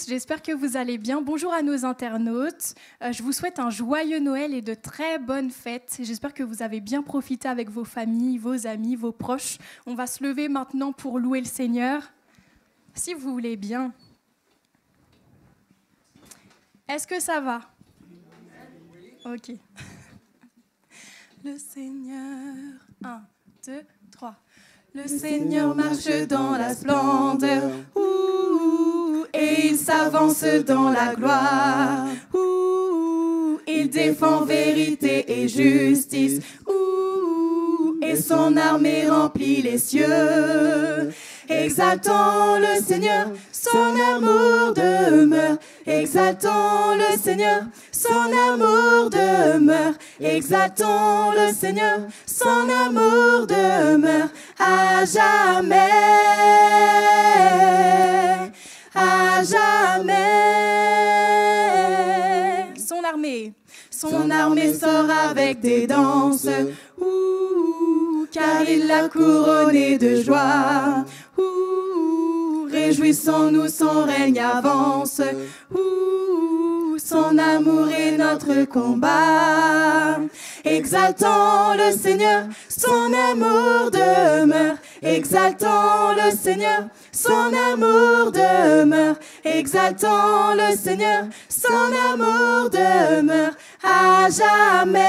J'espère que vous allez bien. Bonjour à nos internautes. Je vous souhaite un joyeux Noël et de très bonnes fêtes. J'espère que vous avez bien profité avec vos familles, vos amis, vos proches. On va se lever maintenant pour louer le Seigneur, si vous voulez bien. Est-ce que ça va? Ok. Le Seigneur, 1, 2, 3. Le Seigneur marche dans la splendeur, et il s'avance dans la gloire. Il défend vérité et justice, et son armée remplit les cieux. Exaltons le Seigneur, son amour demeure. Exaltons le Seigneur, son amour demeure. Exaltons le Seigneur, son amour demeure à jamais. À jamais. Son armée sort avec des danses, car il l'a couronné de joie. Réjouissons-nous, son règne avance. Son amour est notre combat. Exaltons le Seigneur, son amour demeure. Exaltons le Seigneur, son amour demeure. Exaltons le Seigneur, son amour demeure à jamais.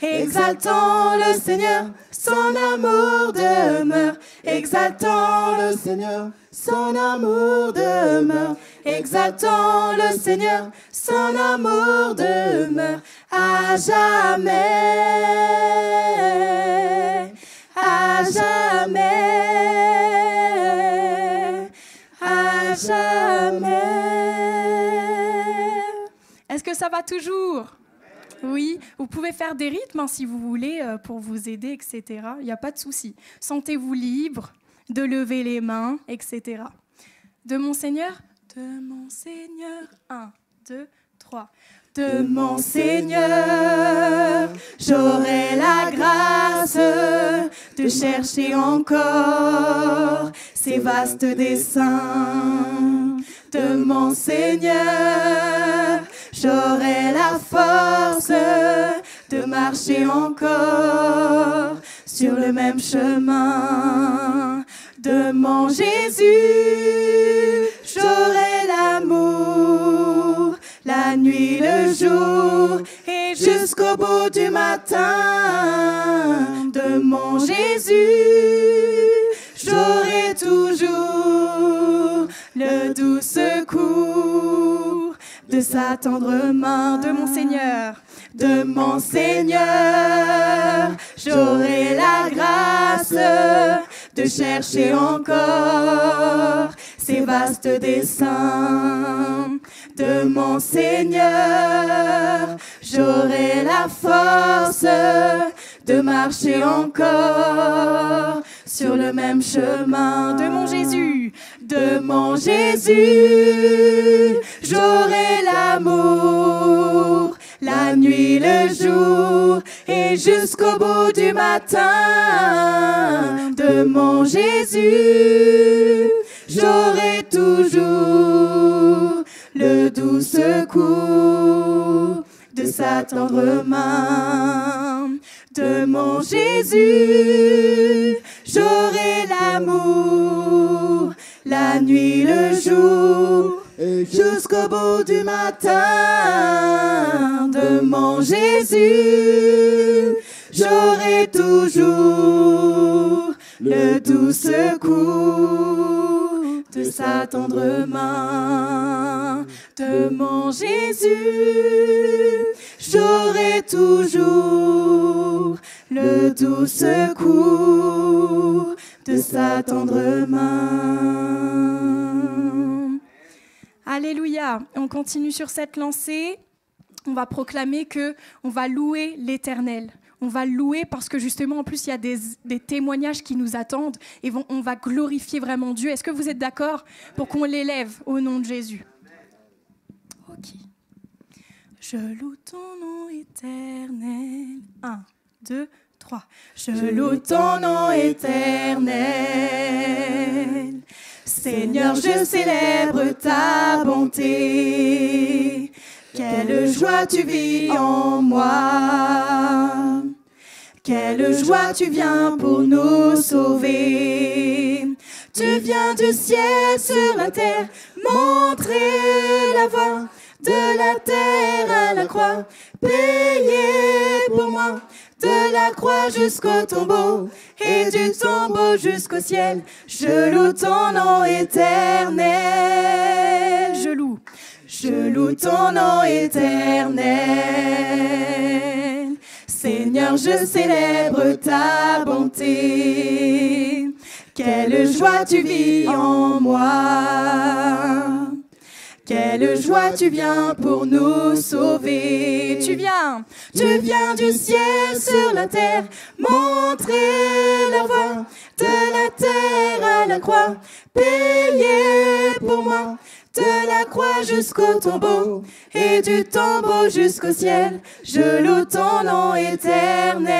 Exaltons le Seigneur, son amour demeure. Exaltons le Seigneur, son amour demeure. Exaltons le Seigneur, son amour demeure à jamais. À jamais. À jamais. Est-ce que ça va toujours? Oui, vous pouvez faire des rythmes si vous voulez pour vous aider, etc. Il n'y a pas de souci. Sentez-vous libre de lever les mains, etc. De mon Seigneur, 1, 2, 3. De mon Seigneur, j'aurai la grâce de chercher encore ses vastes desseins. De mon Seigneur, j'aurai la force de marcher encore sur le même chemin. De mon Jésus, j'aurai l'amour, la nuit, le jour et jusqu'au bout du matin. De mon Jésus, j'aurai toujours le doux secours de sa tendre main. De mon Seigneur, de mon Seigneur, j'aurai la grâce de chercher encore ses vastes desseins. De mon Seigneur, j'aurai la force de marcher encore sur le même chemin. De mon Jésus, j'aurai l'amour, la nuit, le jour et jusqu'au bout du matin. De mon Jésus, j'aurai toujours le doux secours de sa tendre main. De mon Jésus, j'aurai l'amour, la nuit, le jour et jusqu'au bout du matin. De mon Jésus, j'aurai toujours le doux secours de sa tendre main. De mon Jésus, j'aurai toujours le doux secours de sa tendre main. Alléluia. On continue sur cette lancée. On va proclamer qu'on va louer l'Éternel. On va le louer parce que justement, en plus, il y a des témoignages qui nous attendent et on va glorifier vraiment Dieu. Est-ce que vous êtes d'accord pour qu'on l'élève au nom de Jésus? Ok. Je loue ton nom éternel. 1, 2, 3. Je loue ton nom éternel. Seigneur, je célèbre ta bonté. Quelle joie tu vis en moi. Quelle joie tu viens pour nous sauver. Tu viens du ciel sur la terre, montrer la voie. De la terre à la croix, payé pour moi. De la croix jusqu'au tombeau, et du tombeau jusqu'au ciel. Je loue ton nom éternel. Je loue ton nom éternel. Seigneur, je célèbre ta bonté. Quelle joie tu vis en moi. Quelle joie tu viens pour nous sauver. Tu viens du ciel sur la terre, montrer la voie. De la terre à la croix, payé pour moi. De la croix jusqu'au tombeau, et du tombeau jusqu'au ciel. Je loue ton nom éternel.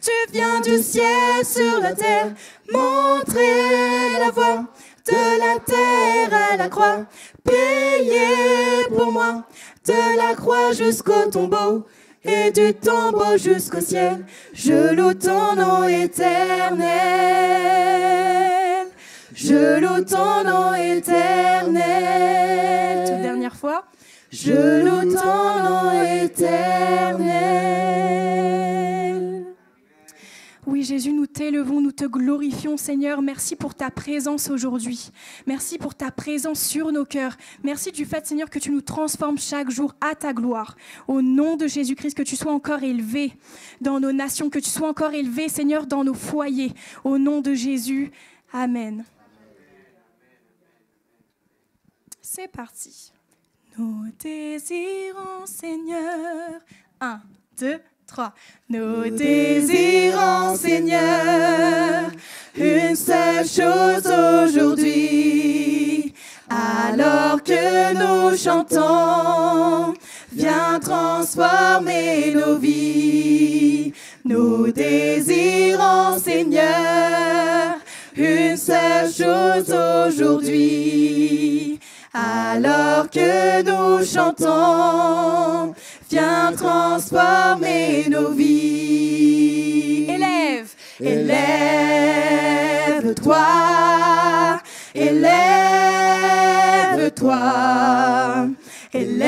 Tu viens du ciel sur la terre, montrer la voie. De la terre à la croix, payé pour moi. De la croix jusqu'au tombeau, et du tombeau jusqu'au ciel. Je loue ton nom éternel. Je loue ton nom éternel. Toute dernière fois. Je loue ton nom éternel. Oui, Jésus, nous t'élevons, nous te glorifions, Seigneur. Merci pour ta présence aujourd'hui. Merci pour ta présence sur nos cœurs. Merci du fait, Seigneur, que tu nous transformes chaque jour à ta gloire. Au nom de Jésus-Christ, que tu sois encore élevé dans nos nations, que tu sois encore élevé, Seigneur, dans nos foyers. Au nom de Jésus, Amen. C'est parti. Nous désirons, Seigneur. 1, 2, 3. Nous désirons, Seigneur, une seule chose aujourd'hui. Alors que nous chantons, viens transformer nos vies. Nous désirons, Seigneur, une seule chose aujourd'hui. Alors que nous chantons, viens transformer nos vies. Élève-toi, élève-toi, élève-toi,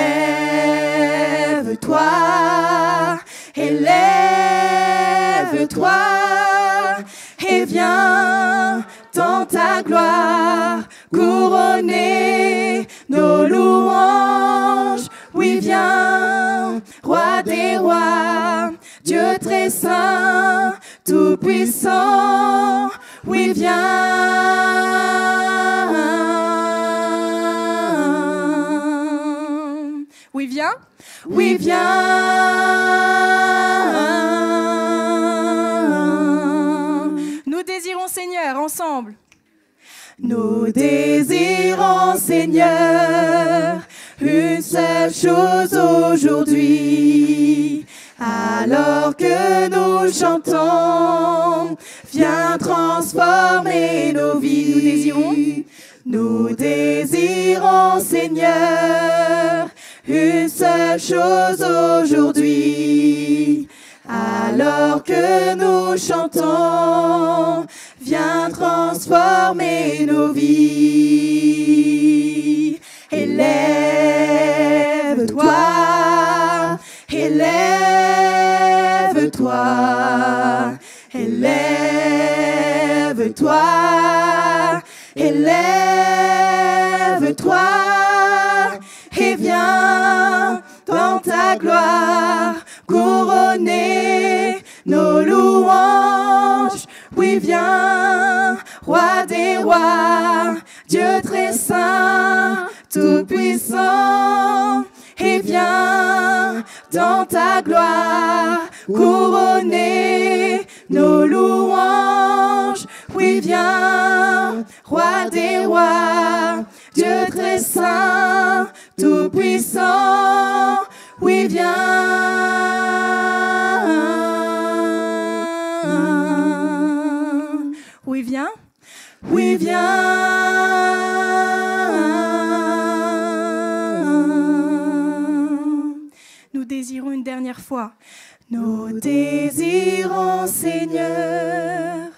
élève-toi, et viens dans ta gloire couronner nos louanges. Oui, viens, roi des rois, Dieu très saint, tout puissant. Oui, viens. Oui, viens. Oui, viens. Nous désirons, Seigneur, ensemble. Nous désirons, Seigneur, une seule chose aujourd'hui. Alors que nous chantons, viens transformer nos vies. Nous désirons, Seigneur, une seule chose aujourd'hui. Alors que nous chantons, viens transformer nos vies. Élève-toi, élève-toi, élève-toi, élève-toi, et viens dans ta gloire couronner louanges. Oui, viens, roi des rois, Dieu très saint, tout-puissant. Et viens dans ta gloire couronner nos louanges. Oui, viens, roi des rois, Dieu très saint, tout-puissant. Oui, viens. Oui, viens. Oui, viens. Nous désirons une dernière fois. Nous désirons, Seigneur,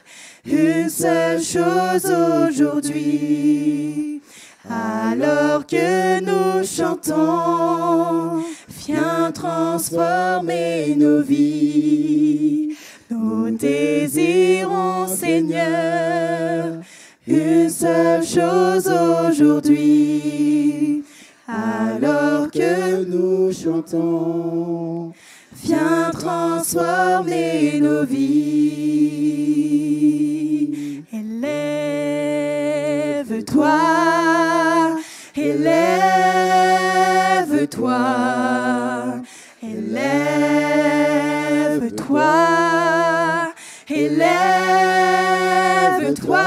une seule chose aujourd'hui. Alors que nous chantons, viens transformer nos vies. Nous désirons, Seigneur, une seule chose aujourd'hui. Alors que nous chantons, viens transformer nos vies. Élève-toi, élève-toi, élève-toi, élève-toi,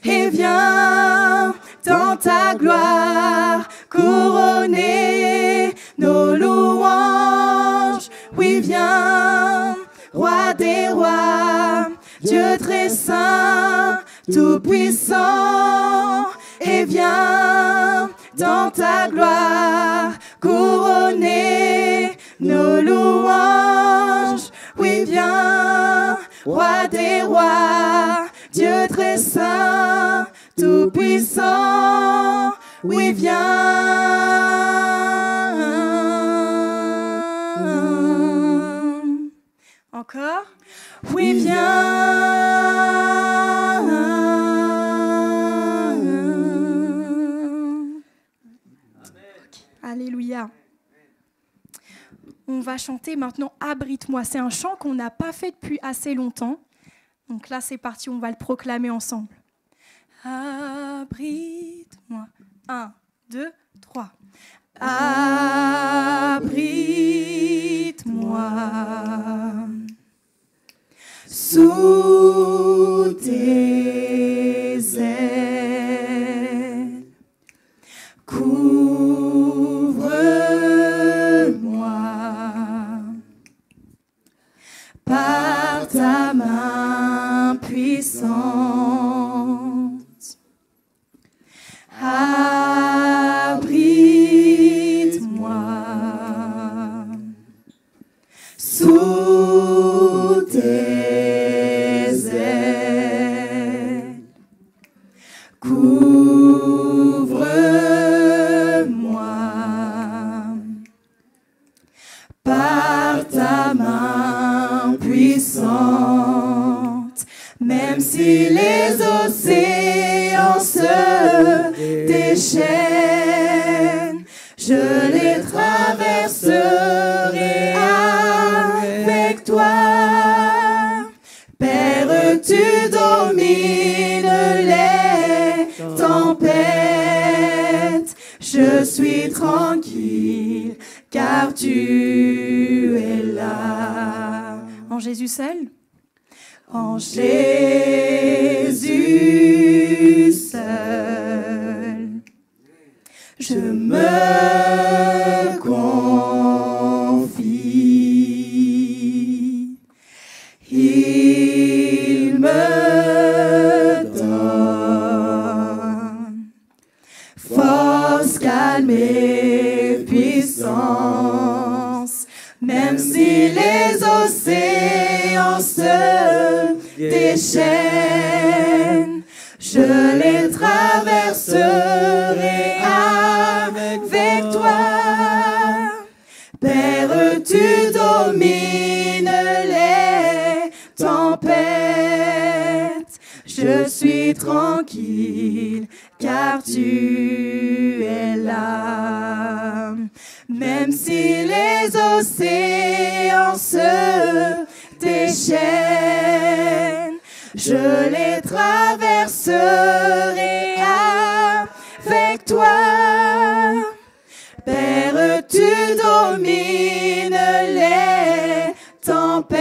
et viens dans ta gloire couronner nos louanges. Oui, viens, roi des rois, Dieu très saint, tout-puissant. Et viens dans ta gloire couronner nos louanges. Oui, viens, roi des rois, Dieu très saint, tout-puissant. Oui, viens. Encore. Oui, viens. Alléluia. On va chanter maintenant « Abrite-moi ». C'est un chant qu'on n'a pas fait depuis assez longtemps. Donc là, c'est parti, on va le proclamer ensemble. Abrite-moi. 1, 2, 3. Abrite-moi sous tes ailes. Couvre-moi par ta main puissante. Abrite-moi sous tes ailes. Couvre-moi par ta main puissante. Même si les océans se déchaînent, je les traverserai avec toi. Père, tu domines les tempêtes. Je suis tranquille car tu es là. En Jésus seul. En Jésus seul, je me confie. Il me donne force, calme et puissance. Même si les océans se déchaînent, je les traverserai avec toi. Père, tu domines les tempêtes. Je suis tranquille car tu es là. Même si les océans se tes chaînes, je les traverserai avec toi. Père, tu domines les tempêtes.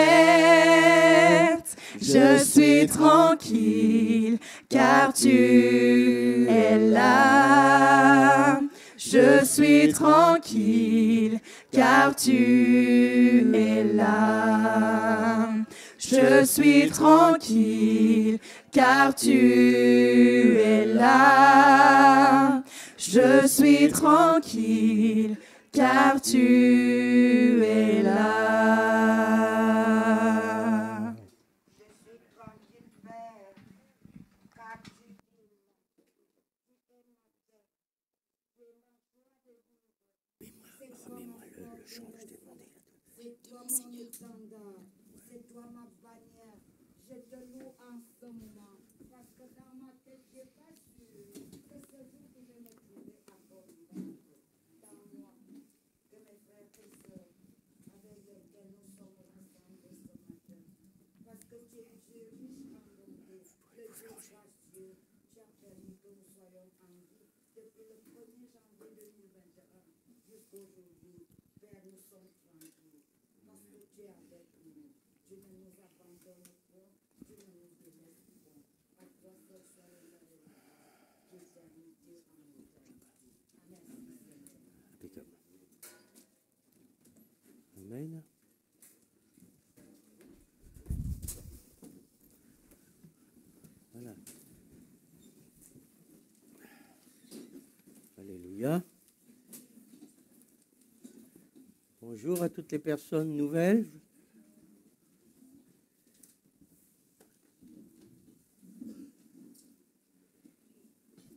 Je suis tranquille car tu es là. Je suis tranquille car tu es là. Je suis tranquille car tu es là. Je suis tranquille car tu es là. C'est toi ma bannière, je te loue en ce moment, parce que dans ma tête, je n'ai pas su que ce jour que je me trouvais abondant dans moi, que mes frères et sœurs avec lesquels nous sommes rassemblés ce matin, parce que tu es Dieu riche en bonté, le Dieu gracieux, tu as permis que nous soyons en vie depuis le 1er janvier 2021 jusqu'aujourd'hui. Père, nous sommes tranquilles. Parce que tu es avec nous, tu ne nous abandonnes pas, tu ne nous délaisses pas. À toi seul soit l'honneur, l'éternité en éternité. Amen. Impeccable. Amen. Voilà. Alléluia. Bonjour à toutes les personnes nouvelles.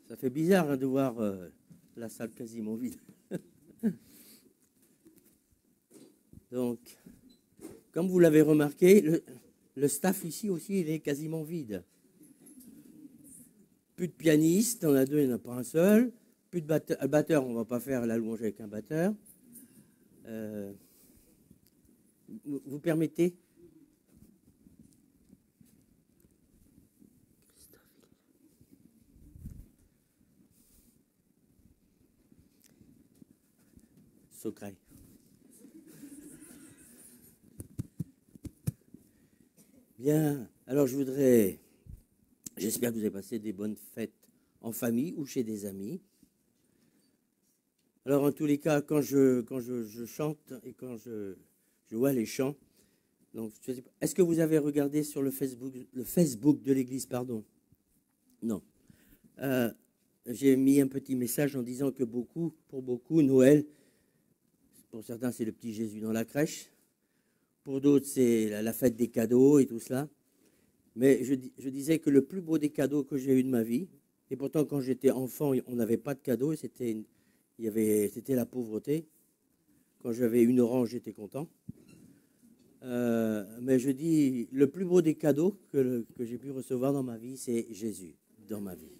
Ça fait bizarre de voir la salle quasiment vide. Donc, comme vous l'avez remarqué, le staff ici aussi, il est quasiment vide. Plus de pianistes, on a deux, il n'y en a pas un seul. Plus de batteur, on ne va pas faire la louange avec un batteur. Vous permettez? Secret. Bien, alors j'espère que vous avez passé des bonnes fêtes en famille ou chez des amis. Alors en tous les cas, quand je chante et quand je vois les chants, donc est-ce que vous avez regardé sur le Facebook de l'église, pardon? Non. J'ai mis un petit message en disant que pour beaucoup, Noël, pour certains, c'est le petit Jésus dans la crèche. Pour d'autres, c'est la fête des cadeaux et tout cela. Mais je disais que le plus beau des cadeaux que j'ai eu de ma vie, et pourtant quand j'étais enfant, on n'avait pas de cadeaux, c'était la pauvreté. Quand j'avais une orange, j'étais content. Mais je dis, le plus beau des cadeaux que j'ai pu recevoir dans ma vie, c'est Jésus dans ma vie.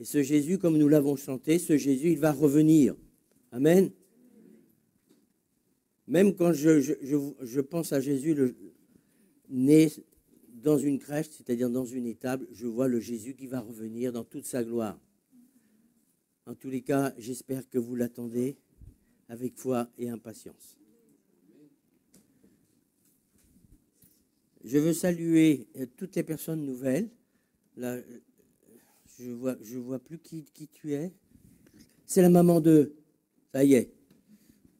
Et ce Jésus, comme nous l'avons chanté, ce Jésus, il va revenir. Amen. Même quand je pense à Jésus né dans une crèche, c'est-à-dire dans une étable, je vois le Jésus qui va revenir dans toute sa gloire. En tous les cas, j'espère que vous l'attendez avec foi et impatience. Je veux saluer toutes les personnes nouvelles. Là, je vois plus qui tu es. C'est la maman de... Ça y est.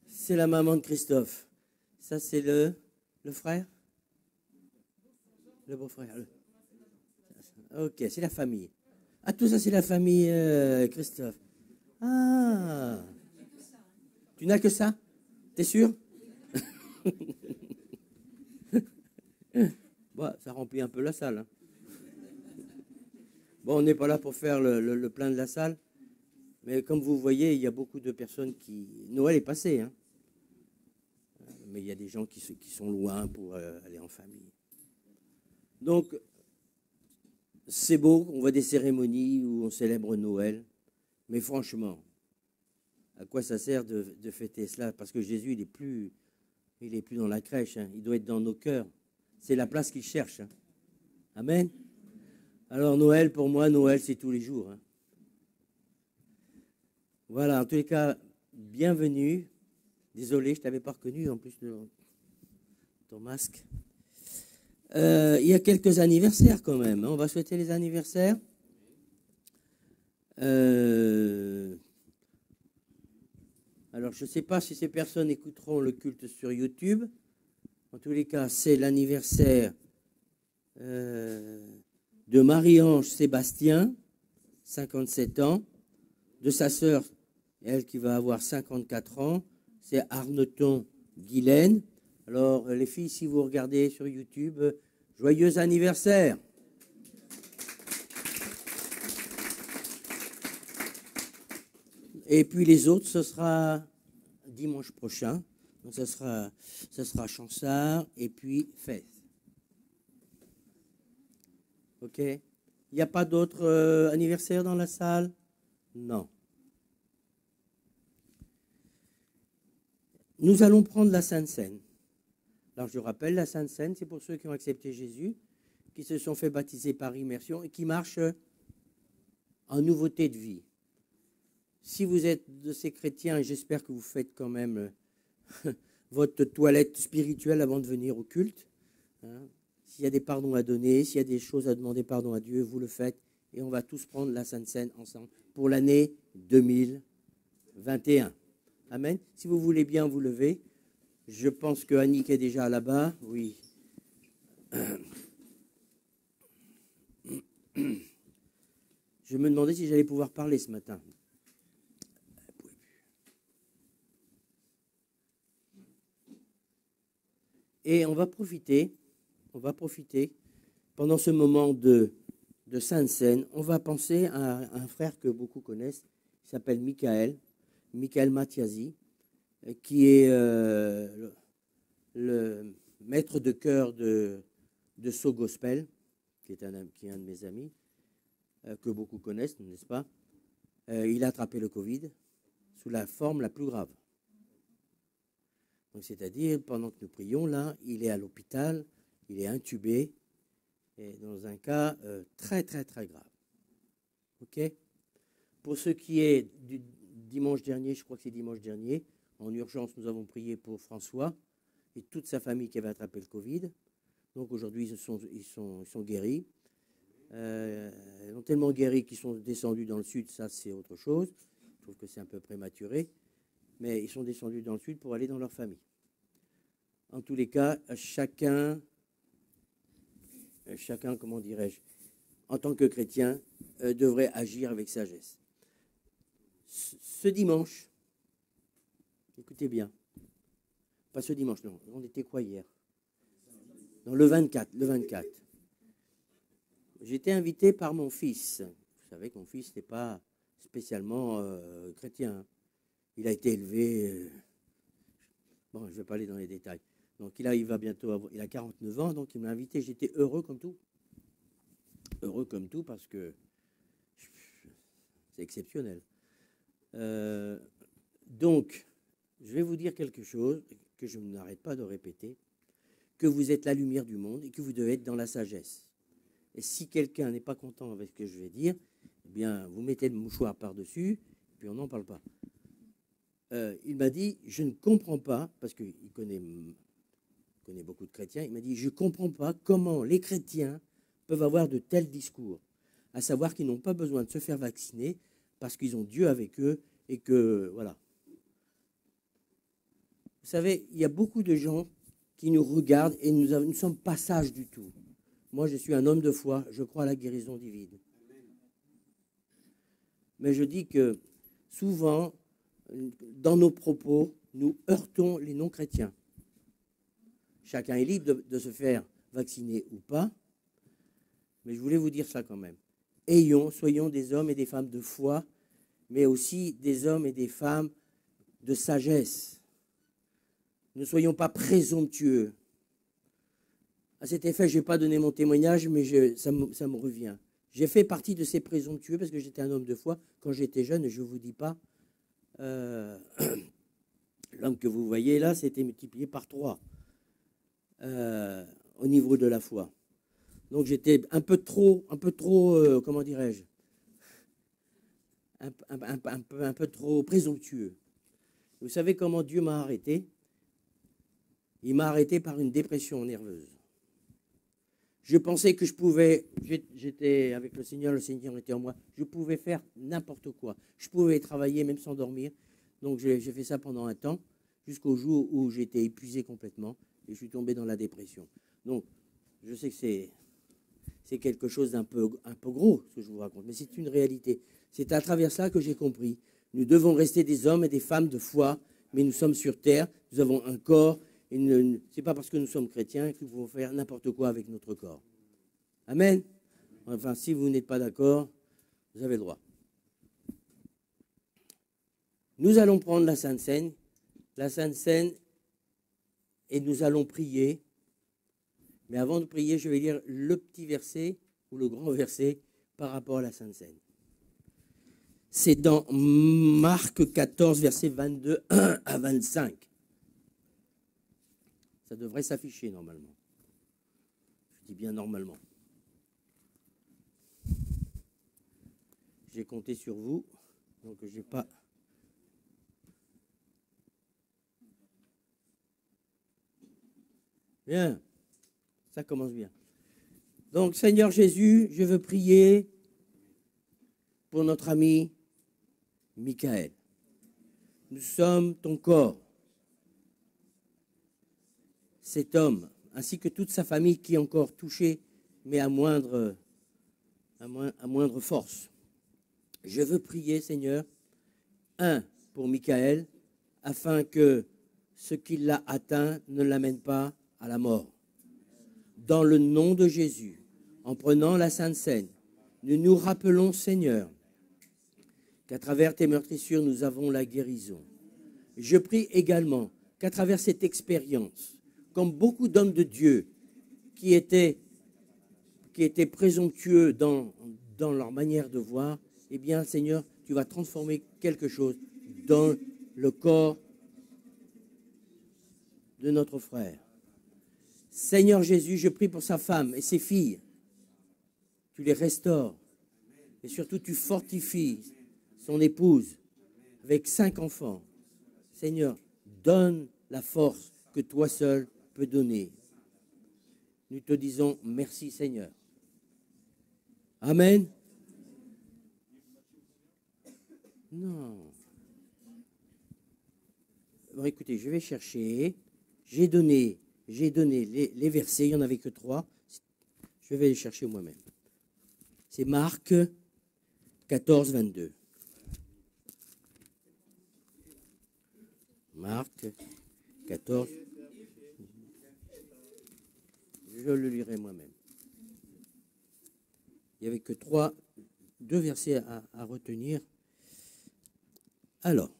C'est la maman de Christophe. Ça, c'est le frère? Le beau-frère. Ok, c'est la famille. Ah, tout ça, c'est la famille Christophe. Ah. Tu n'as que ça? T'es sûr? Bon, ça remplit un peu la salle. Hein. Bon, on n'est pas là pour faire le plein de la salle. Mais comme vous voyez, il y a beaucoup de personnes qui... Noël est passé, hein. Mais il y a des gens qui sont loin pour aller en famille. Donc, c'est beau, on voit des cérémonies où on célèbre Noël. Mais franchement, à quoi ça sert de fêter cela? Parce que Jésus, il est plus dans la crèche, hein. Il doit être dans nos cœurs. C'est la place qu'ils cherchent. Hein. Amen. Alors Noël, pour moi, Noël, c'est tous les jours. Hein. Voilà, en tous les cas, bienvenue. Désolé, je ne t'avais pas reconnu en plus de ton masque. Il y a quelques anniversaires quand même. Hein. On va souhaiter les anniversaires. Alors, je ne sais pas si ces personnes écouteront le culte sur YouTube. En tous les cas, c'est l'anniversaire de Marie-Ange Sébastien, 57 ans, de sa sœur, elle qui va avoir 54 ans, c'est Arneton Guylaine. Alors, les filles, si vous regardez sur YouTube, joyeux anniversaire! Et puis les autres, ce sera dimanche prochain. Donc, ce sera Chansard et puis Fès. OK? Il n'y a pas d'autres anniversaires dans la salle? Non. Nous allons prendre la Sainte Seine. Alors, je rappelle, la Sainte Seine, c'est pour ceux qui ont accepté Jésus, qui se sont fait baptiser par immersion et qui marchent en nouveauté de vie. Si vous êtes de ces chrétiens, et j'espère que vous faites quand même votre toilette spirituelle avant de venir au culte, hein, s'il y a des pardons à donner, s'il y a des choses à demander pardon à Dieu, vous le faites, et on va tous prendre la Sainte Seine ensemble pour l'année 2021. Amen. Si vous voulez bien vous lever, je pense que Annick est déjà là-bas. Oui. Je me demandais si j'allais pouvoir parler ce matin. Et on va profiter pendant ce moment de Sainte Seine, on va penser à un frère que beaucoup connaissent, il s'appelle Michael Mathiasi, qui est le maître de chœur de So Gospel, qui est un de mes amis, que beaucoup connaissent, n'est-ce pas? Il a attrapé le Covid sous la forme la plus grave. Donc, c'est-à-dire, pendant que nous prions, là, il est à l'hôpital, il est intubé, et dans un cas très, très, très grave. OK? Pour ce qui est du dimanche dernier, je crois que c'est dimanche dernier, en urgence, nous avons prié pour François et toute sa famille qui avait attrapé le Covid. Donc, aujourd'hui, ils sont guéris. Ils ont tellement guéri qu'ils sont descendus dans le sud, ça, c'est autre chose. Je trouve que c'est un peu prématuré. Mais ils sont descendus dans le sud pour aller dans leur famille. En tous les cas, chacun, comment dirais-je, en tant que chrétien, devrait agir avec sagesse. Ce dimanche, écoutez bien, pas ce dimanche, non, on était quoi hier? Non, le 24. J'étais invité par mon fils. Vous savez que mon fils n'est pas spécialement chrétien. Il a été élevé, bon, je ne vais pas aller dans les détails. Donc il va bientôt avoir, il a 49 ans, donc il m'a invité, j'étais heureux comme tout. Heureux comme tout parce que c'est exceptionnel. Donc, je vais vous dire quelque chose que je n'arrête pas de répéter, que vous êtes la lumière du monde et que vous devez être dans la sagesse. Et si quelqu'un n'est pas content avec ce que je vais dire, eh bien, vous mettez le mouchoir par-dessus, puis on n'en parle pas. Il m'a dit, je ne comprends pas, parce qu'il connaît beaucoup de chrétiens, il m'a dit, je ne comprends pas comment les chrétiens peuvent avoir de tels discours, à savoir qu'ils n'ont pas besoin de se faire vacciner parce qu'ils ont Dieu avec eux et que, voilà. Vous savez, il y a beaucoup de gens qui nous regardent et nous ne sommes pas sages du tout. Moi, je suis un homme de foi, je crois à la guérison divine. Mais je dis que souvent, dans nos propos, nous heurtons les non-chrétiens. Chacun est libre de se faire vacciner ou pas, mais je voulais vous dire ça quand même. Soyons des hommes et des femmes de foi, mais aussi des hommes et des femmes de sagesse. Ne soyons pas présomptueux. À cet effet, je ne vais pas donner mon témoignage, mais ça me revient. J'ai fait partie de ces présomptueux parce que j'étais un homme de foi quand j'étais jeune, et je ne vous dis pas, l'homme que vous voyez là, c'était multiplié par 3. au niveau de la foi. Donc j'étais un peu trop, comment dirais-je, un peu trop présomptueux. Vous savez comment Dieu m'a arrêté? Il m'a arrêté par une dépression nerveuse. Je pensais que je pouvais, j'étais avec le Seigneur était en moi, je pouvais faire n'importe quoi. Je pouvais travailler même sans dormir. Donc j'ai fait ça pendant un temps, jusqu'au jour où j'étais épuisé complètement et je suis tombé dans la dépression. Donc je sais que c'est quelque chose d'un peu gros, ce que je vous raconte, mais c'est une réalité. C'est à travers ça que j'ai compris. Nous devons rester des hommes et des femmes de foi, mais nous sommes sur terre, nous avons un corps. Ce n'est pas parce que nous sommes chrétiens que nous pouvons faire n'importe quoi avec notre corps. Amen. Enfin, si vous n'êtes pas d'accord, vous avez le droit. Nous allons prendre la Sainte Seine, et nous allons prier. Mais avant de prier, je vais lire le petit verset ou le grand verset par rapport à la Sainte Seine. C'est dans Marc 14, versets 22 à 25. Ça devrait s'afficher normalement. Je dis bien normalement. J'ai compté sur vous, donc je n'ai pas... Bien, ça commence bien. Donc, Seigneur Jésus, je veux prier pour notre ami Michael. Nous sommes ton corps. Cet homme, ainsi que toute sa famille qui est encore touchée, mais à moindre force. Je veux prier, Seigneur, pour Michael, afin que ce qui l'a atteint ne l'amène pas à la mort. Dans le nom de Jésus, en prenant la Sainte Seine, nous nous rappelons, Seigneur, qu'à travers tes meurtrissures, nous avons la guérison. Je prie également qu'à travers cette expérience, comme beaucoup d'hommes de Dieu qui étaient présomptueux dans leur manière de voir, eh bien, Seigneur, tu vas transformer quelque chose dans le corps de notre frère. Seigneur Jésus, je prie pour sa femme et ses filles. Tu les restaures. Et surtout, tu fortifies son épouse avec 5 enfants. Seigneur, donne la force que toi seul peux donner. Nous te disons merci, Seigneur. Amen. Non. Bon, écoutez, je vais chercher. J'ai donné les versets, il n'y en avait que 3. Je vais les chercher moi-même. C'est Marc 14, 22. Marc 14. Je le lirai moi-même. Il n'y avait que 2 versets à retenir. Alors, «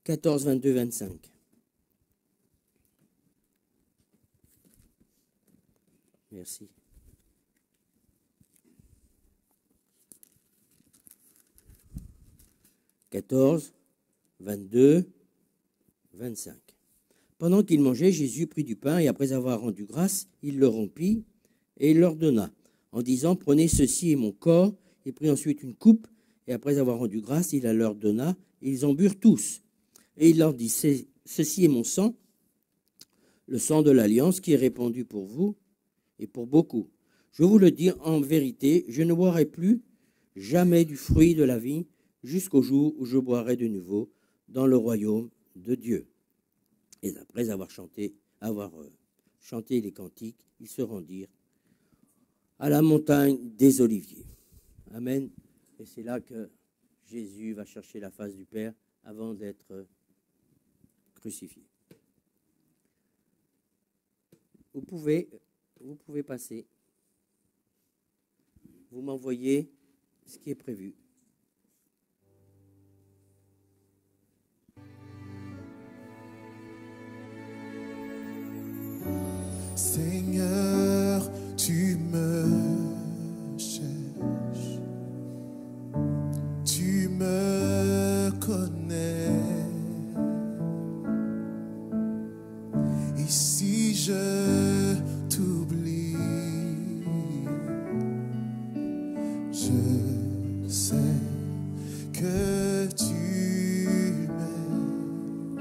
14, 22, 25. Merci. « 14, 22, 25. Pendant qu'ils mangeaient, Jésus prit du pain et après avoir rendu grâce, il le rompit et il leur donna, en disant, prenez ceci est mon corps. Il prit ensuite une coupe et après avoir rendu grâce, il la leur donna et ils en burent tous. Et il leur dit, ceci est mon sang, le sang de l'alliance qui est répandu pour vous et pour beaucoup. Je vous le dis en vérité, je ne boirai plus jamais du fruit de la vigne jusqu'au jour où je boirai de nouveau dans le royaume de Dieu. Et après avoir chanté les cantiques, ils se rendirent à la montagne des Oliviers. Amen. Et c'est là que Jésus va chercher la face du Père avant d'être crucifié. Vous pouvez passer. Vous m'envoyez ce qui est prévu. Seigneur, tu me cherches, tu me connais, si je t'oublie, je sais que tu m'aimes.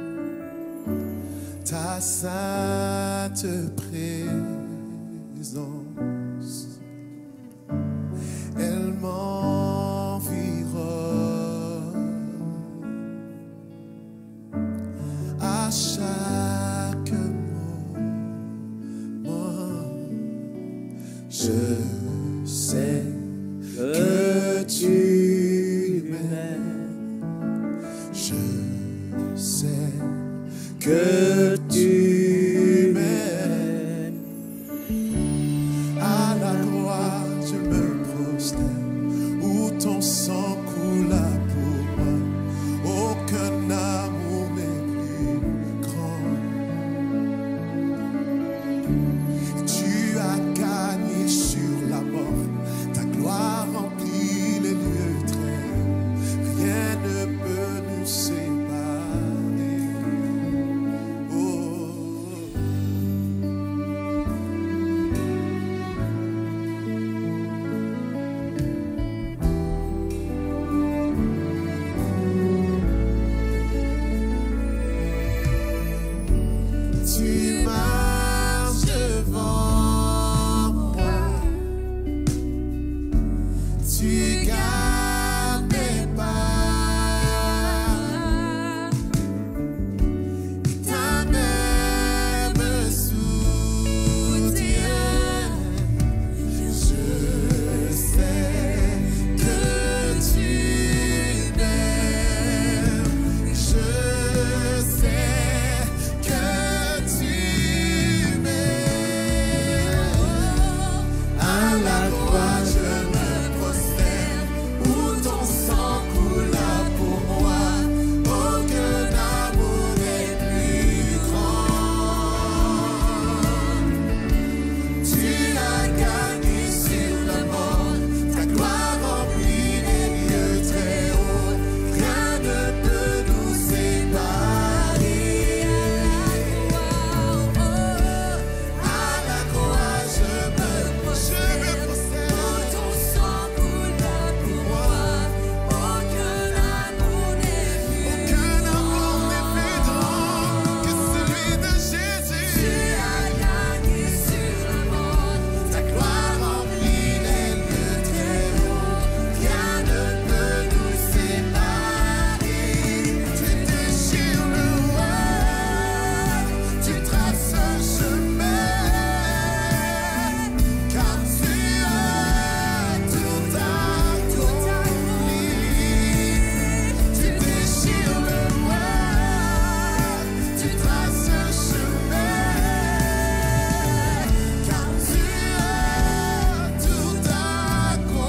Ta sainte présence, elle m'environne à chaque moment. Je sais que tu m'aimes. Je sais que tu m'aimes. À la croix, je me prosterne, où ton sang coula pour moi. Aucun amour n'est plus grand. Tu as gagné sur la mort, ta gloire remplit les lieux très hauts. Rien ne peut nous séparer. Oh. Tu marches devant moi, tu gardes mes pas, et ta main me soutient. Je sais que tu m'aimes. Je sais que tu m'aimes. À la croix, je me prosterne, où ton sang coula pour moi. Aucun amour n'est plus grand. Tu as gagné sur le monde, ta gloire remplit les lieux très hauts. Rien ne peut nous séparer. À la croix, je me prosterne, où ton sang coula pour moi. Aucun amour n'est plus grand que celui de Jésus. Tu as gagné sur le monde, ta gloire remplit les lieux très hauts. Rien ne peut nous séparer. Tu déchires le voile, tu traces un chemin, car tu as tout accompli. Tu déchires le voile, tu traces un chemin, car tu as tout accompli.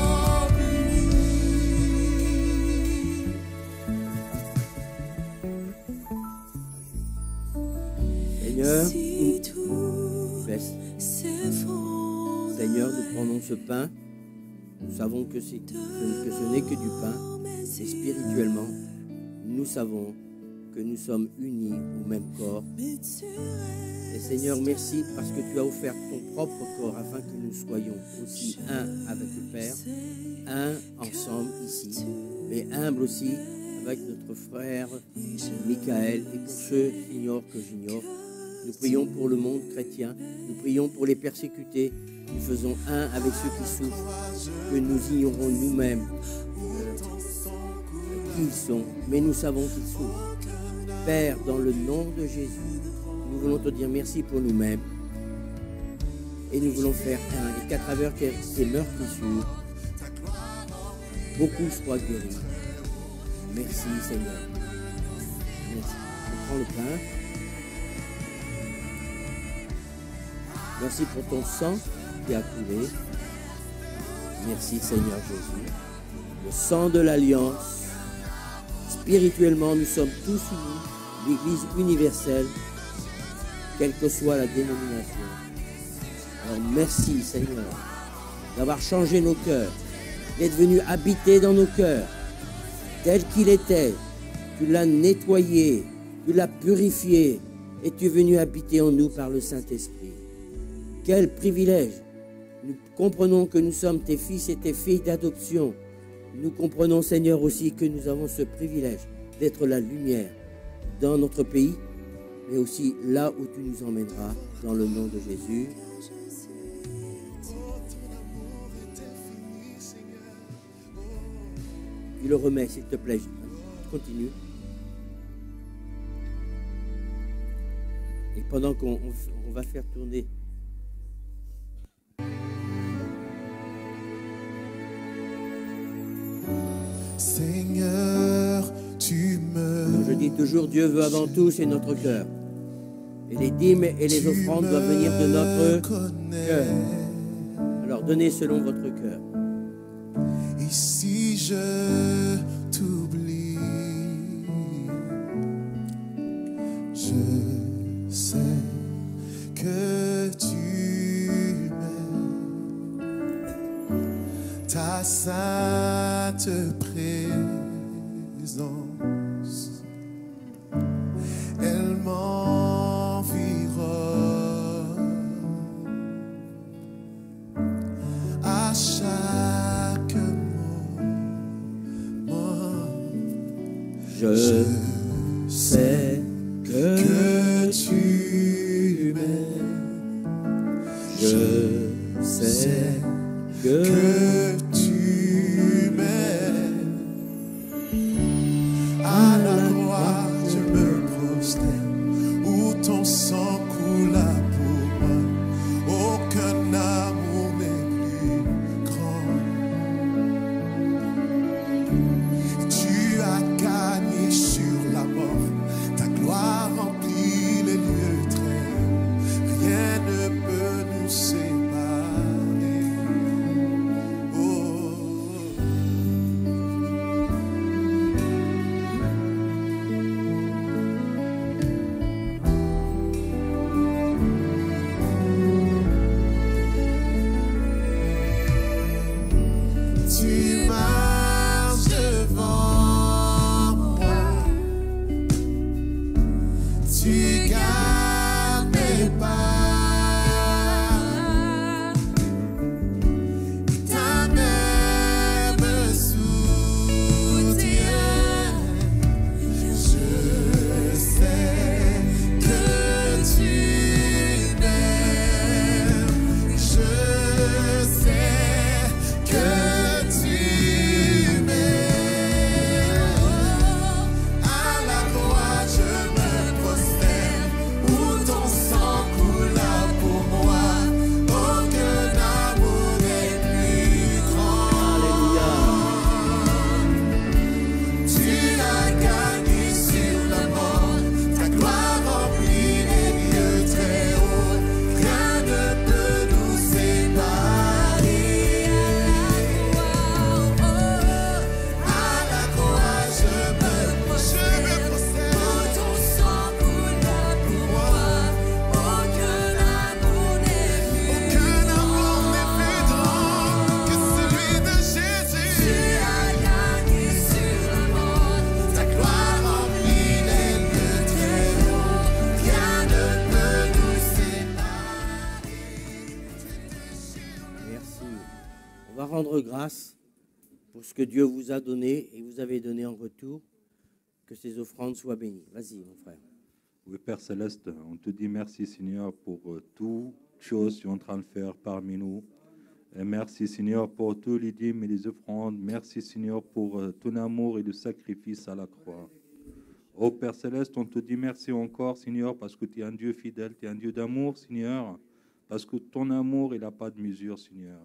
Seigneur, Si tout laisse. s'effondre, Seigneur, nous prenons ce pain. Nous savons que ce n'est que du pain. Et spirituellement, nous savons que nous sommes unis au même corps. Et Seigneur, merci parce que tu as offert ton propre corps afin que nous soyons aussi un avec le Père, un ensemble ici, mais humble aussi avec notre frère Michael. Et pour ceux, Seigneur, que j'ignore, nous prions pour le monde chrétien, nous prions pour les persécutés, nous faisons un avec ceux qui souffrent, que nous ignorons nous-mêmes qui ils sont, mais nous savons qu'ils souffrent. Père, dans le nom de Jésus, nous voulons te dire merci pour nous-mêmes et nous voulons faire un, et qu'à travers ces meurtrissures, beaucoup soient guéris. Merci Seigneur. Merci. On prend le pain. Merci pour ton sang qui a coulé. Merci Seigneur Jésus. Le sang de l'alliance. Spirituellement, nous sommes tous unis. L'Église universelle, quelle que soit la dénomination. Alors merci Seigneur d'avoir changé nos cœurs, d'être venu habiter dans nos cœurs, tel qu'il était. Tu l'as nettoyé, tu l'as purifié et tu es venu habiter en nous par le Saint-Esprit. Quel privilège! Nous comprenons que nous sommes tes fils et tes filles d'adoption. Nous comprenons, Seigneur, aussi que nous avons ce privilège d'être la lumière dans notre pays, mais aussi là où tu nous emmèneras, dans le nom de Jésus. Tu le remets, s'il te plaît. Continue. Et pendant qu'on va faire tourner... Seigneur, tu me... Je dis toujours, Dieu veut avant tout, c'est notre cœur. Et les dîmes et les offrandes doivent venir de notre cœur. Alors, donnez selon votre cœur. Ici je t'oublie, je sais que tu m'aimes, ta sainte présence, elle m'environne à chaque Je sais que tu m'aimes, je sais que tu m'aimes. À la croix, je me prosterne, où ton sang coula pour moi. Aucun amour n'est plus grand. Tu as gagné sur la mort, ta gloire remplit les lieux très hauts. Rien ne peut nous séparer. Oh. Tu marches devant moi, tu gardes mes pas, ta main me soutient. Je sais que tu m'aimes, je sais que tu m'aimes. À la croix je me prosterne, où ton sang coula pour moi. Aucun amour n'est plus grand. Alléluia. Tu as gagné sur la mort, ta gloire remplit les lieux très hauts. Rien ne peut nous séparer. À la croix, je me prosterne, où ton sang coula pour moi. Aucun amour n'est plus grand que celui de Jésus. Tu as gagné sur la mort, ta gloire remplit les lieux très hauts. Rien ne peut nous séparer. Merci. On va rendre grâce pour ce que Dieu vous a donné et vous avez donné en retour. Que ces offrandes soient bénies. Vas-y, mon frère. Oui, Père Céleste, on te dit merci, Seigneur, pour toutes choses que tu es en train de faire parmi nous. Et merci, Seigneur, pour tous les dîmes et les offrandes. Merci, Seigneur, pour ton amour et le sacrifice à la croix. Oh, Père Céleste, on te dit merci encore, Seigneur, parce que tu es un Dieu fidèle, tu es un Dieu d'amour, Seigneur, parce que ton amour, il n'a pas de mesure, Seigneur.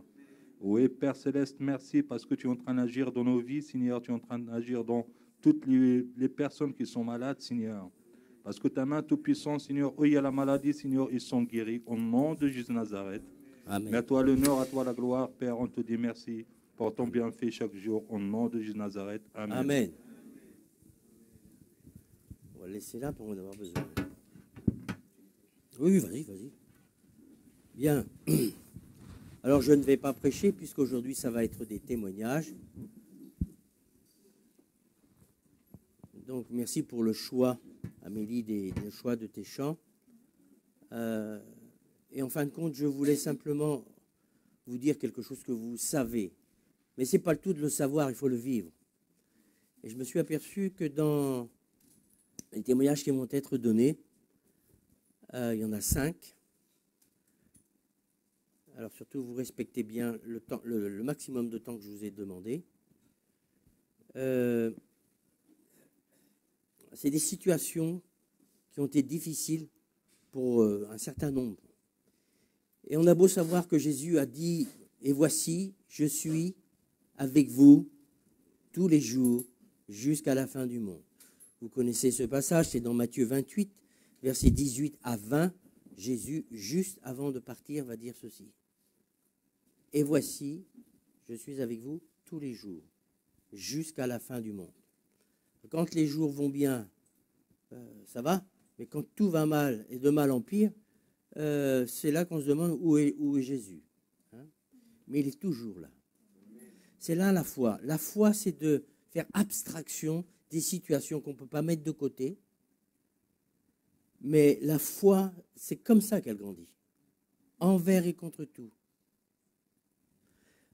Oui, Père Céleste, merci parce que tu es en train d'agir dans nos vies, Seigneur. Tu es en train d'agir dans toutes les personnes qui sont malades, Seigneur. Parce que ta main toute-puissante, Seigneur, où il y a la maladie, Seigneur, ils sont guéris. Au nom de Jésus de Nazareth. Amen. Mais à toi l'honneur, à toi la gloire, Père. On te dit merci pour ton bienfait chaque jour. Au nom de Jésus de Nazareth. Amen. Amen. On va laisser là pour en avoir besoin. Oui, vas-y, vas-y. Bien. Alors, je ne vais pas prêcher puisqu'aujourd'hui, ça va être des témoignages. Donc, merci pour le choix Amélie, des choix de tes chants. Et en fin de compte, je voulais simplement vous dire quelque chose que vous savez. Mais ce n'est pas le tout de le savoir, il faut le vivre. Et je me suis aperçu que dans les témoignages qui vont être donnés, il y en a 5. Alors surtout, vous respectez bien le temps, le maximum de temps que je vous ai demandé. C'est des situations qui ont été difficiles pour un certain nombre. Et on a beau savoir que Jésus a dit « Et voici, je suis avec vous tous les jours jusqu'à la fin du monde ». Vous connaissez ce passage, c'est dans Matthieu 28, versets 18 à 20. Jésus, juste avant de partir, va dire ceci. « Et voici, je suis avec vous tous les jours jusqu'à la fin du monde ». Quand les jours vont bien, ça va, mais quand tout va mal et de mal en pire, c'est là qu'on se demande où est Jésus. Hein? Mais il est toujours là. C'est là la foi. La foi, c'est de faire abstraction des situations qu'on ne peut pas mettre de côté. Mais la foi, c'est comme ça qu'elle grandit. Envers et contre tout.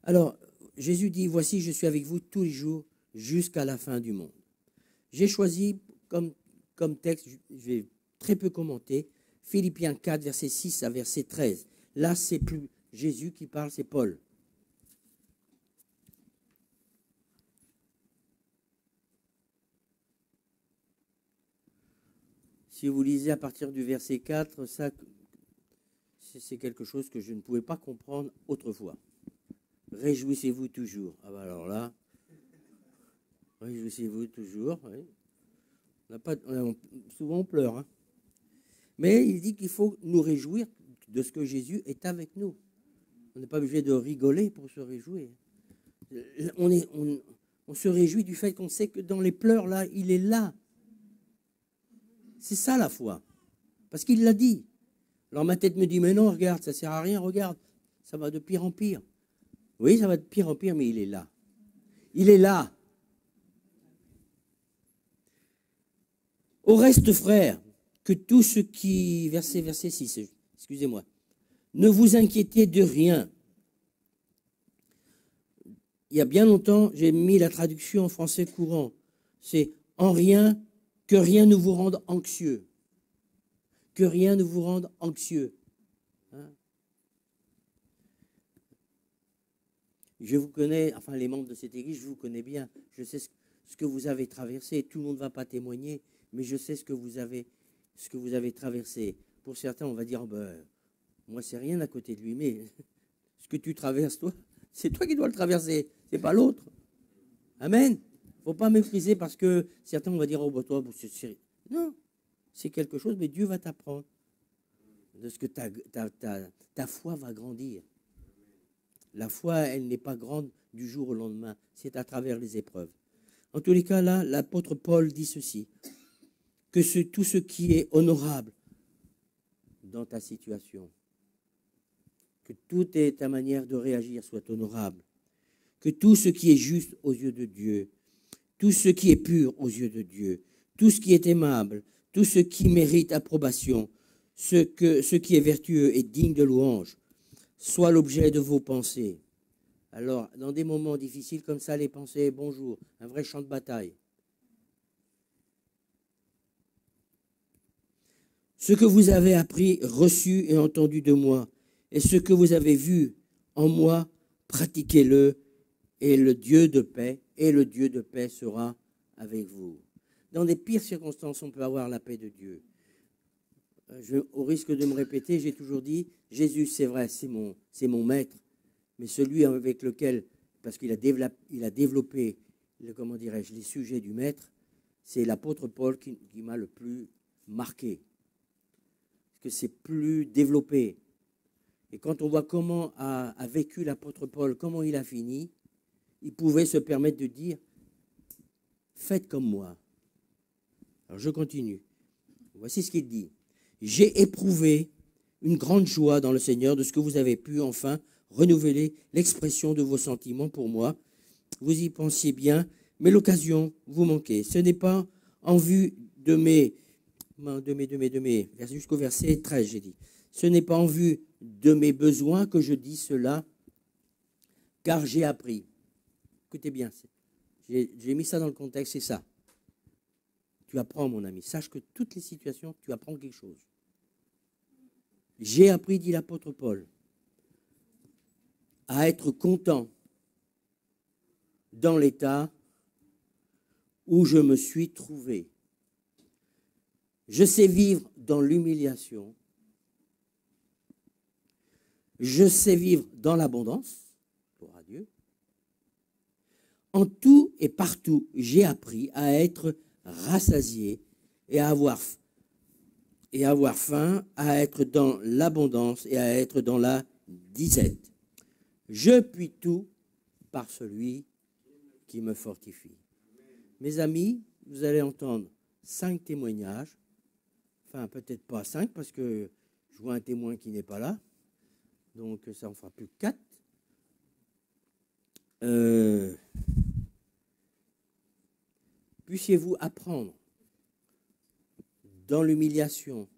Alors, Jésus dit, voici, je suis avec vous tous les jours jusqu'à la fin du monde. J'ai choisi comme texte, je vais très peu commenter, Philippiens 4, verset 6 à verset 13. Là, c'est plus Jésus qui parle, c'est Paul. Si vous lisez à partir du verset 4, ça, c'est quelque chose que je ne pouvais pas comprendre autrefois. Réjouissez-vous toujours. Ah ben alors là, réjouissez-vous toujours. Oui. Souvent on pleure. Hein. Mais il dit qu'il faut nous réjouir de ce que Jésus est avec nous. On n'est pas obligé de rigoler pour se réjouir. On se réjouit du fait qu'on sait que dans les pleurs, là, il est là. C'est ça la foi. Parce qu'il l'a dit. Alors ma tête me dit, mais non, regarde, ça ne sert à rien, regarde. Ça va de pire en pire. Oui, ça va de pire en pire, mais il est là. Il est là. Au reste, frères, que tout ce qui... Verset 6, excusez-moi. Ne vous inquiétez de rien. Il y a bien longtemps, j'ai mis la traduction en français courant. C'est en rien, que rien ne vous rende anxieux. Que rien ne vous rende anxieux. Hein? Je vous connais, enfin les membres de cette église, je vous connais bien. Je sais ce que vous avez traversé. Tout le monde ne va pas témoigner, mais je sais ce que vous avez traversé. Pour certains, on va dire, ben, moi, c'est rien à côté de lui, mais ce que tu traverses, toi, c'est toi qui dois le traverser, c'est pas l'autre. Amen. Il ne faut pas mépriser parce que certains, on va dire, oh, ben, toi, c'est... Non, c'est quelque chose, mais Dieu va t'apprendre de ce que ta foi va grandir. La foi, elle n'est pas grande du jour au lendemain, c'est à travers les épreuves. En tous les cas, là, l'apôtre Paul dit ceci, que tout ce qui est honorable dans ta situation, que toute ta manière de réagir soit honorable, que tout ce qui est juste aux yeux de Dieu, tout ce qui est pur aux yeux de Dieu, tout ce qui est aimable, tout ce qui mérite approbation, ce qui est vertueux et digne de louange, soit l'objet de vos pensées. Alors, dans des moments difficiles comme ça, les pensées, bonjour, un vrai champ de bataille. Ce que vous avez appris, reçu et entendu de moi, et ce que vous avez vu en moi, pratiquez-le, et le Dieu de paix sera avec vous. Dans les pires circonstances, on peut avoir la paix de Dieu. Au risque de me répéter, j'ai toujours dit, Jésus, c'est vrai, c'est mon maître, mais celui avec lequel, parce qu'il a développé comment dirais-je, les sujets du maître, c'est l'apôtre Paul qui m'a le plus marqué. Parce que c'est plus développé. Et quand on voit comment a vécu l'apôtre Paul, comment il a fini, il pouvait se permettre de dire, faites comme moi. Alors je continue. Voici ce qu'il dit. J'ai éprouvé une grande joie dans le Seigneur de ce que vous avez pu enfin renouveler l'expression de vos sentiments pour moi. Vous y pensiez bien, mais l'occasion vous manquait. Ce n'est pas en vue de mes jusqu'au verset 13, j'ai dit. Ce n'est pas en vue de mes besoins que je dis cela, car j'ai appris. Écoutez bien, j'ai mis ça dans le contexte, c'est ça. Tu apprends, mon ami. Sache que toutes les situations, tu apprends quelque chose. J'ai appris, dit l'apôtre Paul, à être content dans l'état où je me suis trouvé. Je sais vivre dans l'humiliation. Je sais vivre dans l'abondance. Gloire à Dieu. En tout et partout, j'ai appris à être rassasié et à avoir faim, à être dans l'abondance et à être dans la disette. Je puis tout par celui qui me fortifie. Mes amis, vous allez entendre 5 témoignages. Enfin, peut-être pas 5 parce que je vois un témoin qui n'est pas là. Donc, ça en fera plus que 4. Puissiez-vous apprendre dans l'humiliation,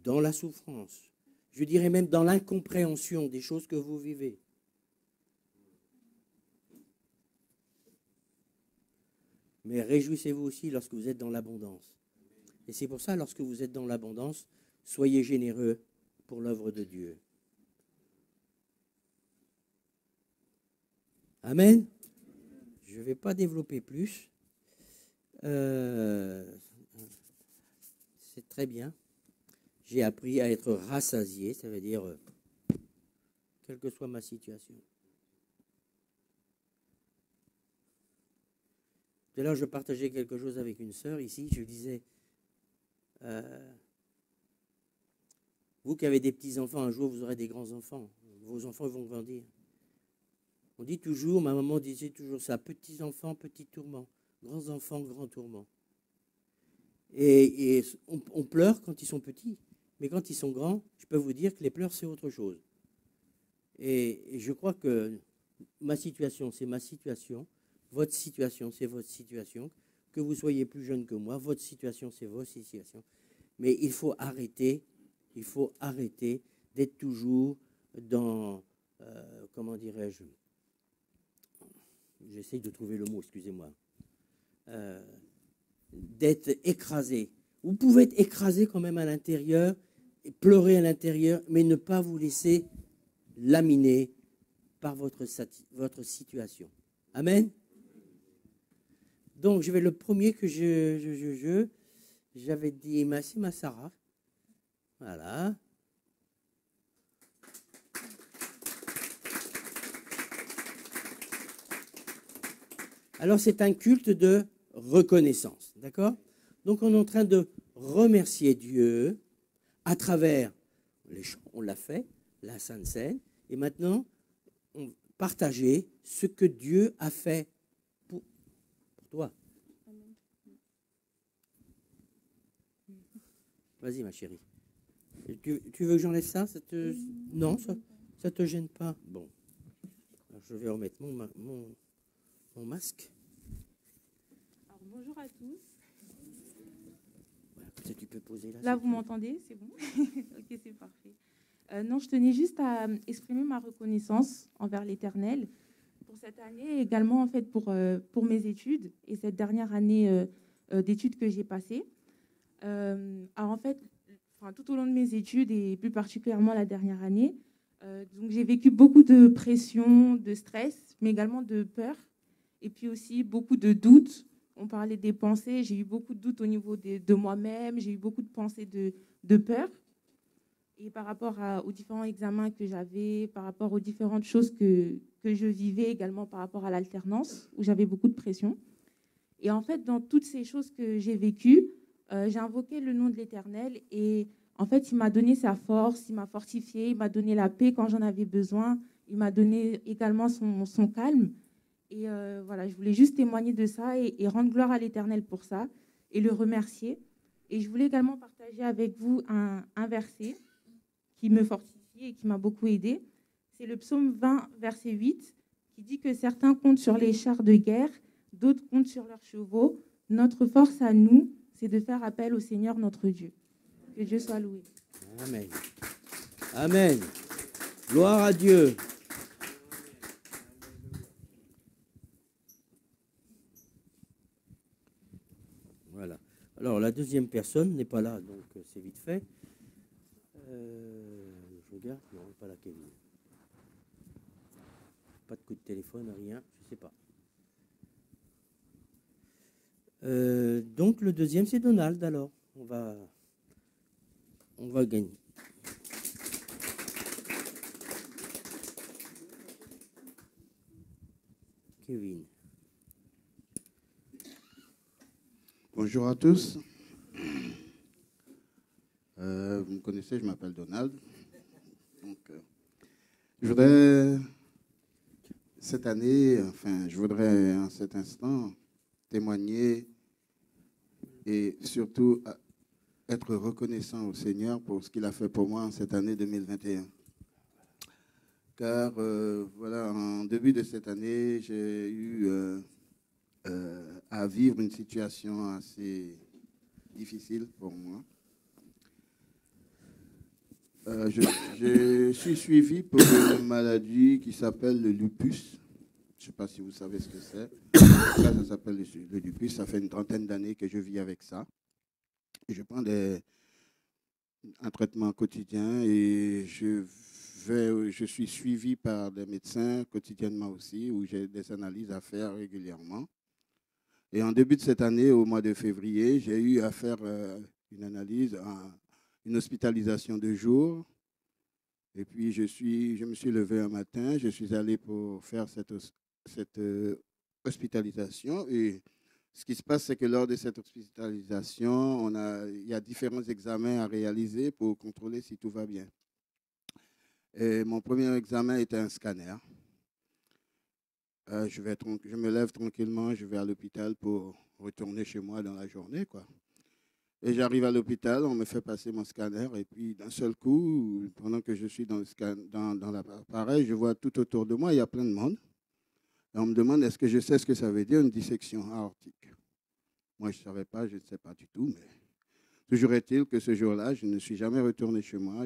dans la souffrance, je dirais même dans l'incompréhension des choses que vous vivez. Mais réjouissez-vous aussi lorsque vous êtes dans l'abondance. Et c'est pour ça, lorsque vous êtes dans l'abondance, soyez généreux pour l'œuvre de Dieu. Amen. Je ne vais pas développer plus. C'est très bien. J'ai appris à être rassasié, ça veut dire quelle que soit ma situation. Tout à l'heure, je partageais quelque chose avec une sœur ici. Je lui disais, vous qui avez des petits-enfants, un jour vous aurez des grands-enfants. Vos enfants vont grandir. On dit toujours, ma maman disait toujours ça, petits-enfants, petits tourments, grands-enfants, grands tourments. Et on pleure quand ils sont petits, mais quand ils sont grands, je peux vous dire que les pleurs, c'est autre chose. Et je crois que ma situation, c'est ma situation. Votre situation, c'est votre situation. Que vous soyez plus jeune que moi, votre situation, c'est votre situation. Mais il faut arrêter d'être toujours dans, comment dirais-je, j'essaye de trouver le mot, excusez-moi, d'être écrasé. Vous pouvez être écrasé quand même à l'intérieur, et pleurer à l'intérieur, mais ne pas vous laisser laminer par votre situation. Amen. Donc, je vais le premier que j'avais dit, c'est ma Sarah. Voilà. Alors, c'est un culte de reconnaissance, d'accord? Donc, on est en train de remercier Dieu à travers les chants, on l'a fait, la Sainte Seine, et maintenant, on partager ce que Dieu a fait pour toi. Vas-y, ma chérie. Tu veux que j'enlève ça, Non, ça ne te gêne pas? Bon. Alors, je vais remettre mon masque. Alors, bonjour à tous. Voilà, peut-être tu peux poser là. Là, vous m'entendez? C'est bon? Ok, c'est parfait. Non, je tenais juste à exprimer ma reconnaissance envers l'Éternel pour cette année et également en fait pour mes études et cette dernière année d'études que j'ai passée. Alors en fait, tout au long de mes études et plus particulièrement la dernière année, donc j'ai vécu beaucoup de pression, de stress, mais également de peur et puis aussi beaucoup de doutes. On parlait des pensées, j'ai eu beaucoup de doutes au niveau de moi-même, j'ai eu beaucoup de pensées de peur. Et par rapport aux différents examens que j'avais, par rapport aux différentes choses que je vivais, également par rapport à l'alternance, où j'avais beaucoup de pression. Et en fait, dans toutes ces choses que j'ai vécues, j'ai invoqué le nom de l'Éternel. Et en fait, il m'a donné sa force, il m'a fortifié, il m'a donné la paix quand j'en avais besoin. Il m'a donné également son calme. Et voilà, je voulais juste témoigner de ça et rendre gloire à l'Éternel pour ça et le remercier. Et je voulais également partager avec vous un verset qui me fortifie et qui m'a beaucoup aidé. C'est le psaume 20, verset 8, qui dit que certains comptent sur les chars de guerre, d'autres comptent sur leurs chevaux. Notre force à nous c'est de faire appel au Seigneur notre Dieu. Que Dieu soit loué. Amen. Amen. Gloire à Dieu. Voilà. Alors, la deuxième personne n'est pas là, donc c'est vite fait. Je regarde, non, pas la Kevin. Pas de coup de téléphone, rien, je ne sais pas. Donc, le deuxième, c'est Donald, alors. On va gagner. Kevin. Bonjour à tous. Vous me connaissez, je m'appelle Donald. Donc, je voudrais, cette année, je voudrais en cet instant témoigner et surtout être reconnaissant au Seigneur pour ce qu'il a fait pour moi en cette année 2021. Car, voilà, en début de cette année, j'ai eu à vivre une situation assez difficile pour moi. Je suis suivi pour une maladie qui s'appelle le lupus. Je ne sais pas si vous savez ce que c'est. Ça s'appelle le lupus. Ça fait une trentaine d'années que je vis avec ça. Je prends un traitement quotidien et je suis suivi par des médecins quotidiennement aussi, où j'ai des analyses à faire régulièrement. Et en début de cette année, au mois de février, j'ai eu à faire une analyse, une hospitalisation de jour. Et puis, je me suis levé un matin, je suis allé pour faire cette hospitalisation. Et ce qui se passe, c'est que lors de cette hospitalisation, il y a différents examens à réaliser pour contrôler si tout va bien. Et mon premier examen était un scanner. Je me lève tranquillement, je vais à l'hôpital pour retourner chez moi dans la journée, quoi. Et j'arrive à l'hôpital, on me fait passer mon scanner, et puis d'un seul coup, pendant que je suis dans l'appareil, je vois tout autour de moi, il y a plein de monde. Et on me demande, est-ce que je sais ce que ça veut dire, une dissection aortique? Moi, je ne savais pas, je ne sais pas du tout, mais toujours est-il que ce jour-là, je ne suis jamais retourné chez moi.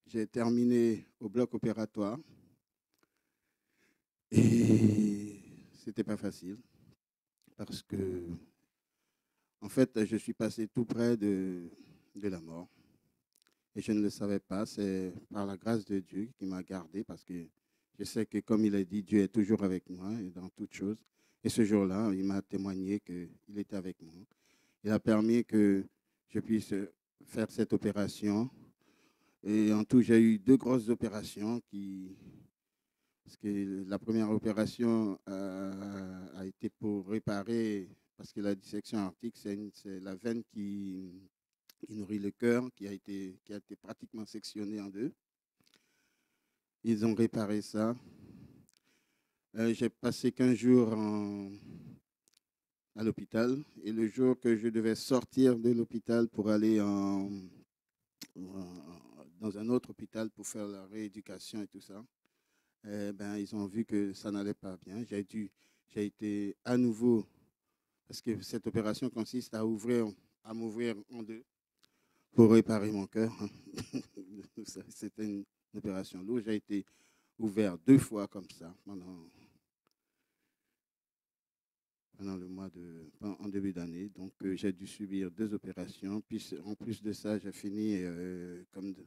J'ai terminé au bloc opératoire. Et c'était pas facile parce que, en fait, je suis passé tout près de la mort et je ne le savais pas. C'est par la grâce de Dieu qui m'a gardé parce que je sais que, comme il a dit, Dieu est toujours avec moi et dans toutes choses. Et ce jour-là, il m'a témoigné qu'il était avec moi. Il a permis que je puisse faire cette opération. Et en tout, j'ai eu 2 grosses opérations parce que la première opération a été pour réparer, parce que la dissection aortique, c'est la veine qui nourrit le cœur, qui a été pratiquement sectionnée en 2. Ils ont réparé ça. J'ai passé 15 jours à l'hôpital. Et le jour que je devais sortir de l'hôpital pour aller dans un autre hôpital pour faire la rééducation et tout ça, ils ont vu que ça n'allait pas bien. J'ai été à nouveau, parce que cette opération consiste à m'ouvrir en 2 pour réparer mon cœur. C'était une opération lourde. J'ai été ouvert 2 fois comme ça en début d'année. Donc, j'ai dû subir 2 opérations. Puis, en plus de ça, j'ai fini,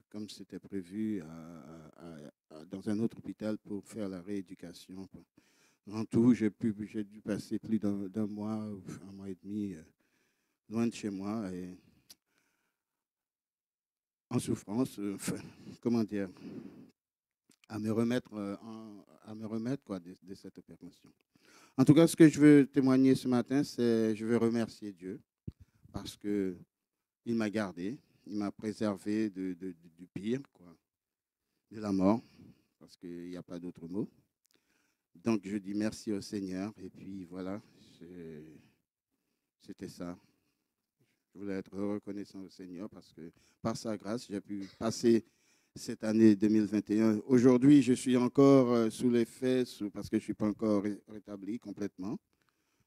comme c'était prévu, dans un autre hôpital pour faire la rééducation. En tout, j'ai dû passer plus d'un mois, un mois et demi, loin de chez moi, et en souffrance, comment dire, à me remettre quoi, de cette opération. En tout cas, ce que je veux témoigner ce matin, c'est je veux remercier Dieu parce qu'il m'a gardé, il m'a préservé du pire, quoi, de la mort, parce qu'il n'y a pas d'autre mot. Donc, je dis merci au Seigneur. Et puis, voilà, c'était ça. Je voulais être reconnaissant au Seigneur parce que, par sa grâce, j'ai pu passer cette année 2021. Aujourd'hui, je suis encore sous l'effet, parce que je ne suis pas encore rétabli complètement.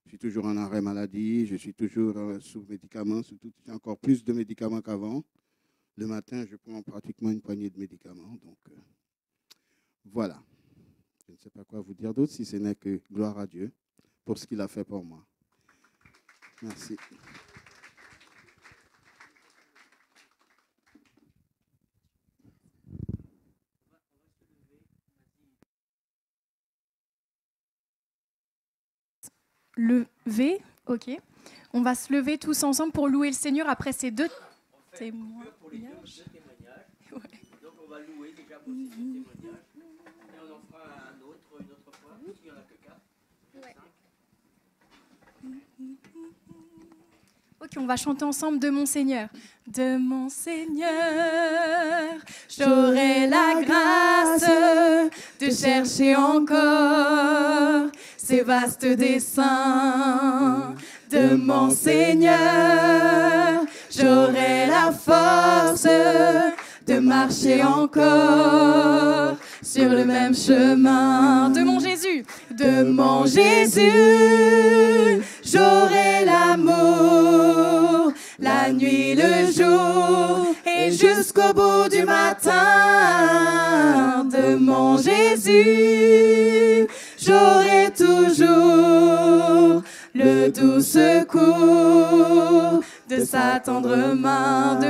Je suis toujours en arrêt maladie, je suis toujours sous médicaments, surtout encore plus de médicaments qu'avant. Le matin, je prends pratiquement une poignée de médicaments. Donc, voilà. Je ne sais pas quoi vous dire d'autre, si ce n'est que gloire à Dieu pour ce qu'il a fait pour moi. Merci. Lever, ok. On va se lever tous ensemble pour louer le Seigneur après ces deux témoignages. Donc on va louer déjà pour ces deux témoignages. Et on en fera un autre une autre fois, parce qu'il n'y en a que 4. Ok, on va chanter ensemble de mon Seigneur. De mon Seigneur, j'aurai la grâce de chercher encore ces vastes desseins. De mon Seigneur, j'aurai la force de marcher encore sur le même chemin. De mon Jésus, de mon Jésus, j'aurai l'amour, la nuit, le jour, et jusqu'au bout du matin. De mon Jésus, j'aurai toujours le doux secours de sa tendre main.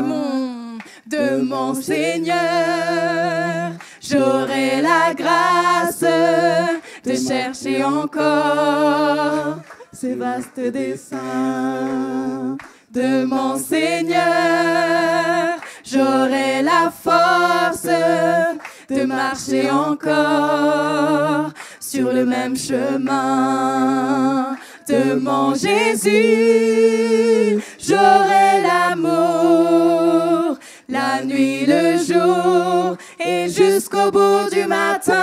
De mon Seigneur, j'aurai la grâce de chercher encore ces vastes desseins. De mon Seigneur, j'aurai la force de marcher encore sur le même chemin. De mon Jésus, j'aurai l'amour, la nuit, le jour, et jusqu'au bout du matin.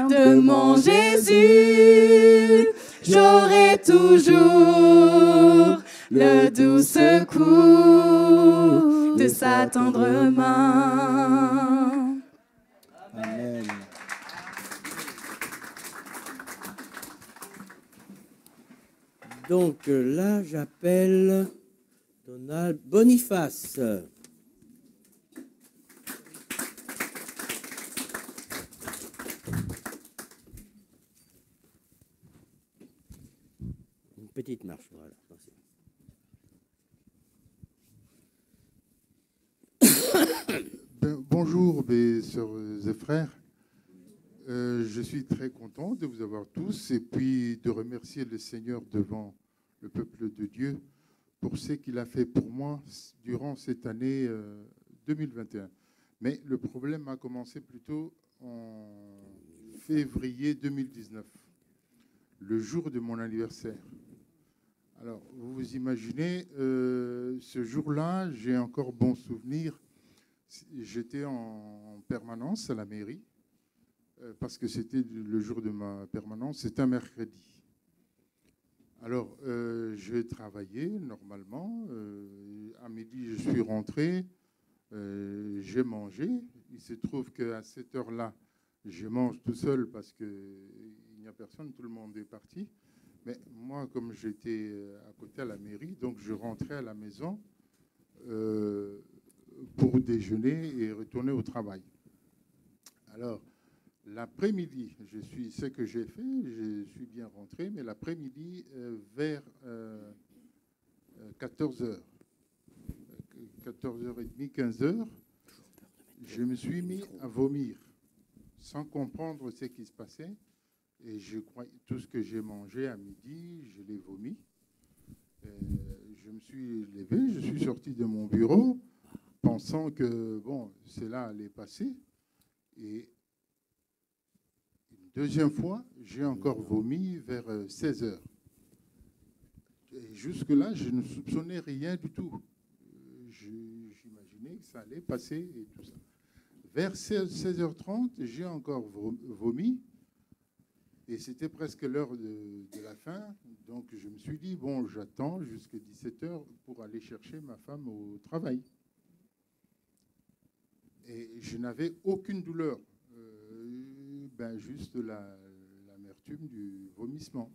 De mon Jésus, j'aurai toujours le doux secours de sa tendre main. Amen. Donc là, j'appelle Donald Boniface. Une petite marche, voilà. Bonjour mes sœurs et frères. Je suis très content de vous avoir tous et puis de remercier le Seigneur devant le peuple de Dieu pour ce qu'il a fait pour moi durant cette année 2021. Mais le problème a commencé plutôt en février 2019, le jour de mon anniversaire. Alors, vous vous imaginez, ce jour-là, j'ai encore bon souvenir. J'étais en permanence à la mairie, parce que c'était le jour de ma permanence, c'était un mercredi. Alors, je travaillais normalement. À midi, je suis rentré, j'ai mangé. Il se trouve qu'à cette heure-là, je mange tout seul parce qu'il n'y a personne, tout le monde est parti. Mais moi, comme j'étais à côté à la mairie, donc je rentrais à la maison pour déjeuner et retourner au travail. Alors, l'après-midi, ce que j'ai fait, je suis bien rentré, mais l'après-midi, vers 14h, 14h30, 15h, je me suis mis à vomir, sans comprendre ce qui se passait. Et je crois tout ce que j'ai mangé à midi, je l'ai vomi. Je me suis levé, je suis sorti de mon bureau, pensant que bon, cela allait passer. Et une deuxième fois, j'ai encore vomi vers 16h. Et jusque-là, je ne soupçonnais rien du tout. J'imaginais que ça allait passer et tout ça. Vers 16h30, j'ai encore vomi. Et c'était presque l'heure de la fin. Donc, je me suis dit, bon, j'attends jusqu'à 17h pour aller chercher ma femme au travail. Et je n'avais aucune douleur, juste l'amertume du vomissement.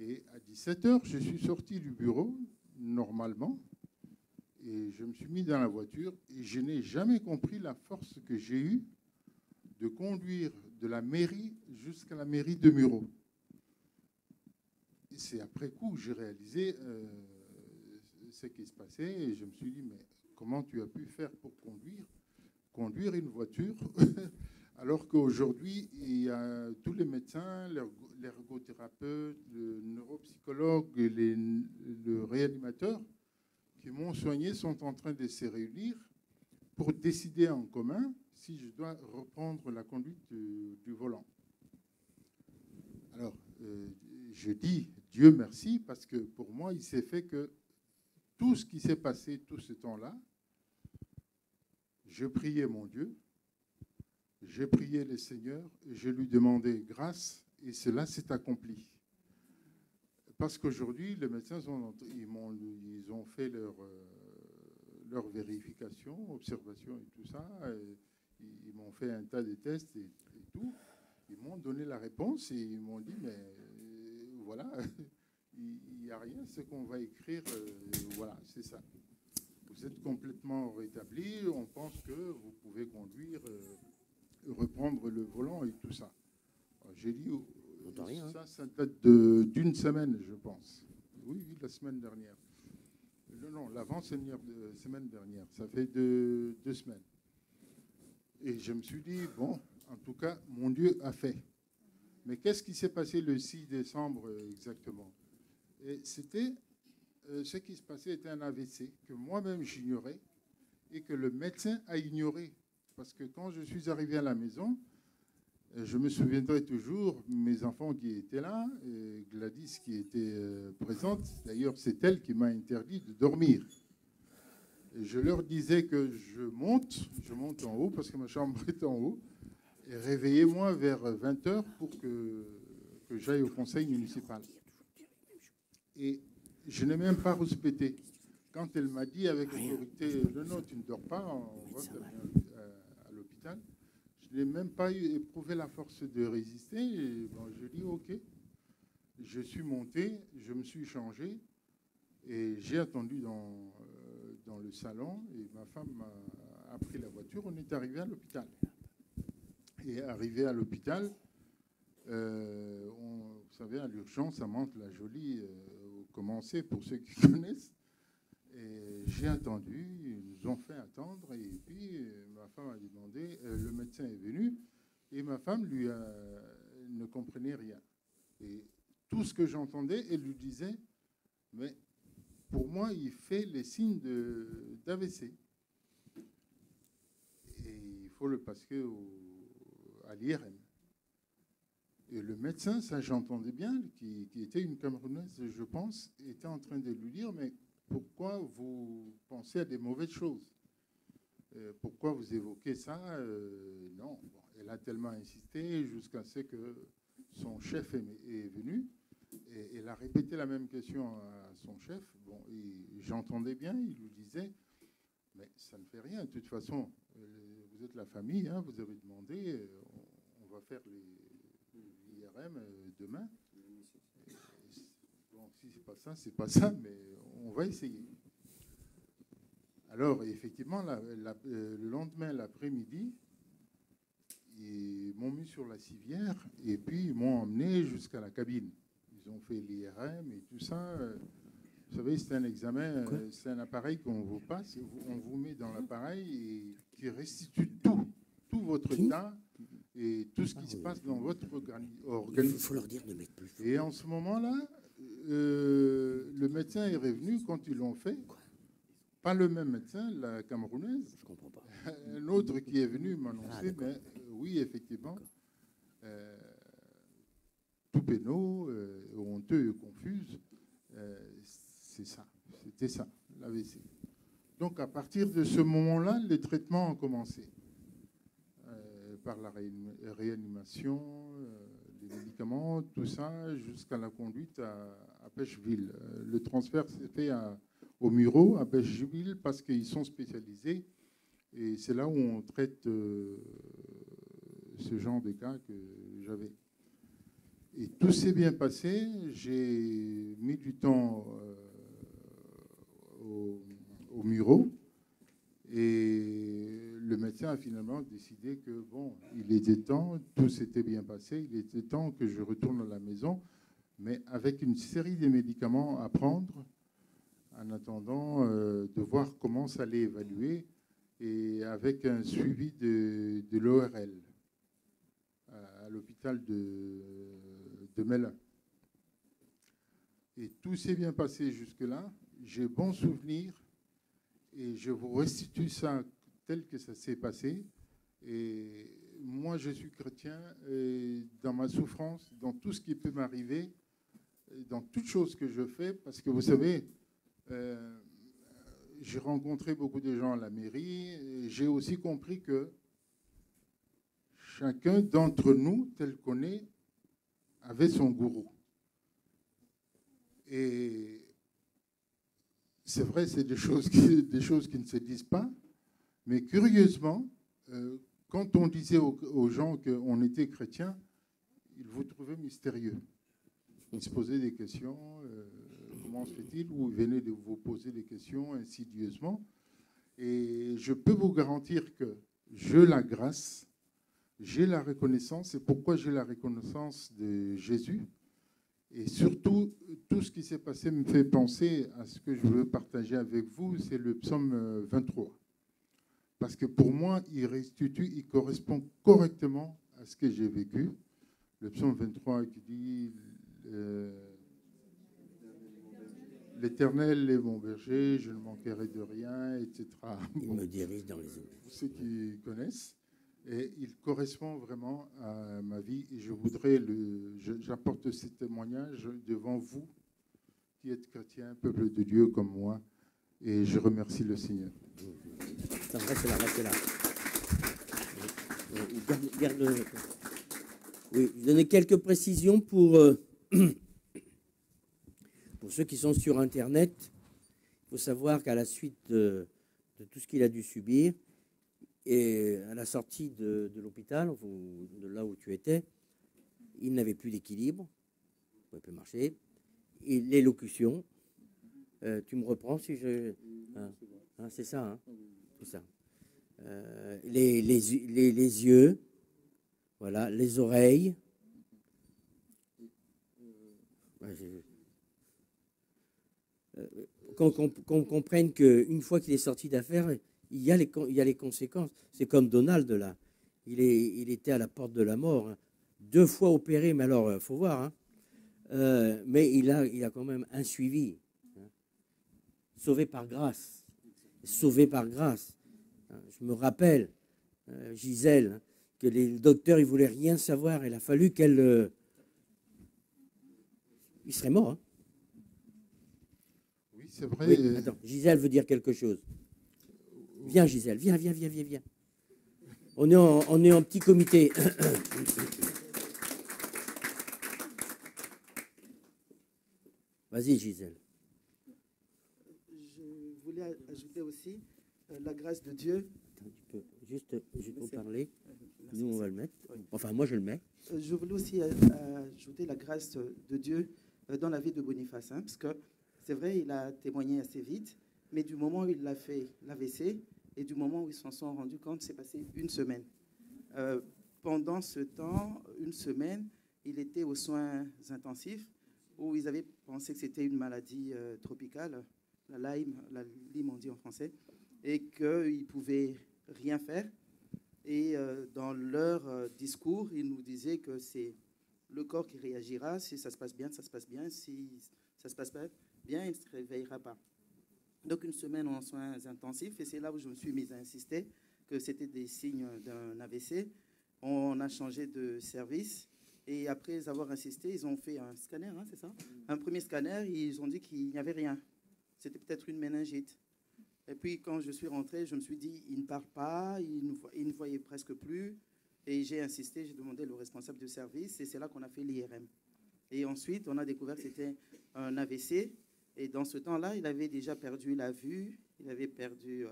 Et à 17h, je suis sorti du bureau, normalement, et je me suis mis dans la voiture, et je n'ai jamais compris la force que j'ai eue de conduire de la mairie jusqu'à la mairie de Muro. Et c'est après coup que j'ai réalisé ce qui se passait, et je me suis dit, mais comment tu as pu faire pour conduire une voiture alors qu'aujourd'hui, il y a tous les médecins, l'ergothérapeute, le neuropsychologue et le réanimateur qui m'ont soigné sont en train de se réunir pour décider en commun si je dois reprendre la conduite du volant. Alors, je dis Dieu merci parce que pour moi, il s'est fait que tout ce qui s'est passé tout ce temps-là, je priais mon Dieu, j'ai prié le Seigneur, et je lui demandais grâce, et cela s'est accompli. Parce qu'aujourd'hui, les médecins ils ont fait leur vérification, observation et tout ça. Et ils m'ont fait un tas de tests et tout. Ils m'ont donné la réponse et ils m'ont dit, mais voilà, il n'y a rien, ce qu'on va écrire, voilà, c'est ça. Vous êtes complètement rétabli, on pense que vous pouvez conduire, reprendre le volant et tout ça. J'ai dit, ça date d'une semaine, je pense. Oui, la semaine dernière. Non, l'avant-semaine dernière. Ça fait 2 semaines. Et je me suis dit, bon, en tout cas, mon Dieu a fait. Mais qu'est-ce qui s'est passé le 6 décembre exactement? C'était, ce qui se passait était un AVC que moi-même j'ignorais et que le médecin a ignoré. Parce que quand je suis arrivé à la maison, je me souviendrai toujours, mes enfants qui étaient là, et Gladys qui était présente, d'ailleurs c'est elle qui m'a interdit de dormir. Et je leur disais que je monte en haut parce que ma chambre est en haut, et réveillez-moi vers 20h pour que j'aille au conseil municipal. Et je n'ai même pas respecté. Quand elle m'a dit avec autorité, non, tu ne dors pas, on va à l'hôpital. Je n'ai même pas éprouvé la force de résister. Et bon, je dis OK. Je suis monté, je me suis changé et j'ai attendu dans le salon et ma femme a pris la voiture. On est arrivé à l'hôpital. Et arrivé à l'hôpital, vous savez, à l'urgence, à Mantes-la-Jolie, au commencé, pour ceux qui connaissent. Et j'ai attendu, ils nous ont fait attendre, et puis ma femme a demandé, le médecin est venu, et ma femme ne comprenait rien. Et tout ce que j'entendais, elle lui disait, mais pour moi, il fait les signes d'AVC. Et il faut le passer à l'IRM. Et le médecin, ça j'entendais bien, qui était une Camerounaise, je pense, était en train de lui dire, mais pourquoi vous pensez à des mauvaises choses? Pourquoi vous évoquez ça? Non. Bon, elle a tellement insisté jusqu'à ce que son chef est venu. Et elle a répété la même question à son chef. Bon, j'entendais bien, il lui disait, mais ça ne fait rien. De toute façon, vous êtes la famille, hein, vous avez demandé, on va faire l'IRM demain. Bon, si c'est pas ça, mais on va essayer. Alors, effectivement, le lendemain, l'après-midi, ils m'ont mis sur la civière et puis ils m'ont emmené jusqu'à la cabine. Ils ont fait l'IRM et tout ça. Vous savez, c'est un examen, c'est un appareil qu'on vous passe, on vous met dans l'appareil et qui restitue tout votre état et tout ce qui se passe dans votre organisme. Il faut leur dire de mettre plus. Et en ce moment-là, le médecin est revenu quand ils l'ont fait. Pas le même médecin, la Camerounaise. Je comprends pas. Un autre qui est venu m'annoncer, mais oui, effectivement, tout pénaud, honteux et confuse, c'est ça. C'était ça, l'AVC. Donc, à partir de ce moment-là, les traitements ont commencé. Par la réanimation, les médicaments, tout ça, jusqu'à la conduite à Pêcheville. Le transfert s'est fait au Muro, à Pêcheville, parce qu'ils sont spécialisés. Et c'est là où on traite ce genre de cas que j'avais. Et tout s'est bien passé. J'ai mis du temps au Muro. Et le médecin a finalement décidé que, bon, il était temps, tout s'était bien passé, il était temps que je retourne à la maison, mais avec une série de médicaments à prendre, en attendant de voir comment ça allait évaluer, et avec un suivi de l'ORL à l'hôpital de Melun. Et tout s'est bien passé jusque-là. J'ai bon souvenir. Et je vous restitue ça tel que ça s'est passé. Et moi, je suis chrétien. Et dans ma souffrance, dans tout ce qui peut m'arriver, dans toute chose que je fais, parce que vous savez, j'ai rencontré beaucoup de gens à la mairie. Et j'ai aussi compris que chacun d'entre nous, tel qu'on est, avait son gourou. Et c'est vrai, c'est des choses qui ne se disent pas, mais curieusement, quand on disait aux gens qu'on était chrétiens, ils vous trouvaient mystérieux. Ils se posaient des questions, comment se fait-il, ou ils venaient de vous poser des questions insidieusement. Et je peux vous garantir que j'ai la grâce, j'ai la reconnaissance, et pourquoi j'ai la reconnaissance de Jésus. Et surtout, tout ce qui s'est passé me fait penser à ce que je veux partager avec vous, c'est le psaume 23. Parce que pour moi, il correspond correctement à ce que j'ai vécu. Le psaume 23 qui dit « L'Éternel est mon berger, je ne manquerai de rien, etc. » Il me dirige dans les eaux. Ceux qui connaissent. Et il correspond vraiment à ma vie. Et je voudrais, j'apporte ce témoignage devant vous, qui êtes chrétiens, peuple de Dieu comme moi. Et je remercie le Seigneur. Reste là. Garde. Oui, je donnais quelques précisions pour ceux qui sont sur Internet. Il faut savoir qu'à la suite de tout ce qu'il a dû subir, et à la sortie de l'hôpital, de là où tu étais, il n'avait plus d'équilibre, il ne pouvait plus marcher. Et l'élocution, tu me reprends si je... c'est ça, hein, tout ça. Les yeux, voilà, les oreilles. Qu'on comprenne qu'une fois qu'il est sorti d'affaires, il y a les conséquences. C'est comme Donald, là. Il était à la porte de la mort. Hein. 2 fois opéré, mais alors, il faut voir. Hein. Mais il a quand même un suivi. Hein. Sauvé par grâce. Sauvé par grâce. Hein. Je me rappelle, Gisèle, hein, que les docteurs, ils ne voulaient rien savoir. Il a fallu qu'elle... il serait mort. Hein. Oui, c'est vrai. Oui, attends, Gisèle veut dire quelque chose. Viens, Gisèle, viens. On est en petit comité. Vas-y, Gisèle. Je voulais ajouter aussi la grâce de Dieu. Attends, tu peux juste pour parler. Nous, on va le mettre. Enfin, moi, je le mets. Je voulais aussi ajouter la grâce de Dieu dans la vie de Boniface. Hein, parce que c'est vrai, il a témoigné assez vite, mais du moment où il a fait l'AVC, et du moment où ils s'en sont rendus compte, c'est passé 1 semaine. Pendant ce temps, 1 semaine, il était aux soins intensifs où ils avaient pensé que c'était une maladie tropicale, la Lyme on dit en français, et qu'ils ne pouvaient rien faire. Et dans leur discours, ils nous disaient que c'est le corps qui réagira. Si ça se passe bien, ça se passe bien. Si ça se passe pas bien, il ne se réveillera pas. Donc 1 semaine en soins intensifs, et c'est là où je me suis mise à insister que c'était des signes d'un AVC. On a changé de service, et après avoir insisté, ils ont fait un scanner, hein, c'est ça? Un premier scanner, ils ont dit qu'il n'y avait rien. C'était peut-être une méningite. Et puis quand je suis rentrée, je me suis dit, il ne parle pas, il ne voyait presque plus. Et j'ai insisté, j'ai demandé le responsable de service, et c'est là qu'on a fait l'IRM. Et ensuite, on a découvert que c'était un AVC. Et dans ce temps-là, il avait déjà perdu la vue, il avait perdu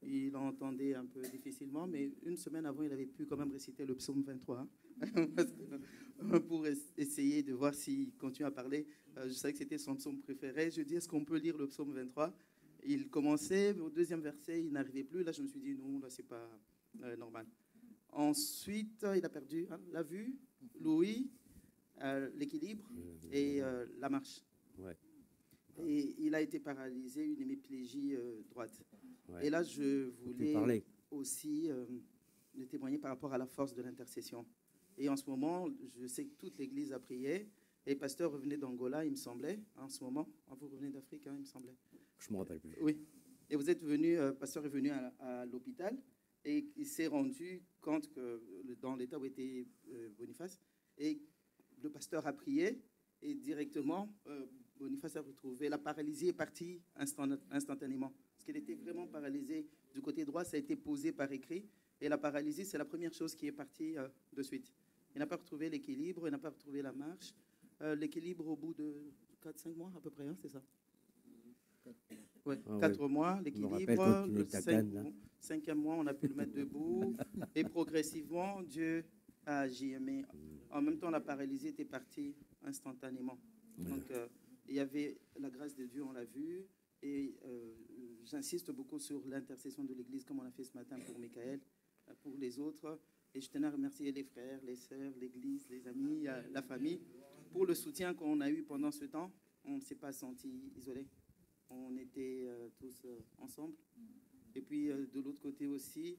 Il entendait un peu difficilement, mais une semaine avant, il avait pu quand même réciter le psaume 23 pour essayer de voir s'il continue à parler. Je savais que c'était son psaume préféré. Je dis, est-ce qu'on peut lire le psaume 23 ? Il commençait, au deuxième verset, il n'arrivait plus. Là, je me suis dit, non, là, c'est pas normal. Ensuite, il a perdu la vue, l'ouïe, l'équilibre et la marche. Ouais. Et il a été paralysé, une hémiplégie droite. Ouais. Et là, je voulais parler. aussi le témoigner par rapport à la force de l'intercession. Et en ce moment, je sais que toute l'Église a prié. Et le pasteur revenait d'Angola, il me semblait, en ce moment. Ah, vous revenez d'Afrique, hein, il me semblait. Je ne me rappelle plus. Oui. Et vous êtes venu, pasteur est venu à l'hôpital et il s'est rendu compte que dans l'état où était Boniface, et le pasteur a prié et directement, Boniface a retrouvé, la paralysie est partie instantanément. Parce qu'il était vraiment paralysé du côté droit, ça a été posé par écrit. Et la paralysie, c'est la première chose qui est partie de suite. Il n'a pas retrouvé l'équilibre, il n'a pas retrouvé la marche. L'équilibre au bout de 4-5 mois à peu près, hein, c'est ça? Ouais, 4 mois, l'équilibre. Le 5e mois, on a pu le mettre debout. Et progressivement, Dieu a agi. Mais en même temps, la paralysie était partie instantanément. Donc, il y avait la grâce de Dieu, on l'a vu. Et j'insiste beaucoup sur l'intercession de l'Église, comme on a fait ce matin pour Michael, pour les autres. Et je tenais à remercier les frères, les sœurs, l'Église, les amis, la famille, pour le soutien qu'on a eu pendant ce temps. On ne s'est pas senti isolés. On était tous ensemble. Et puis, de l'autre côté aussi,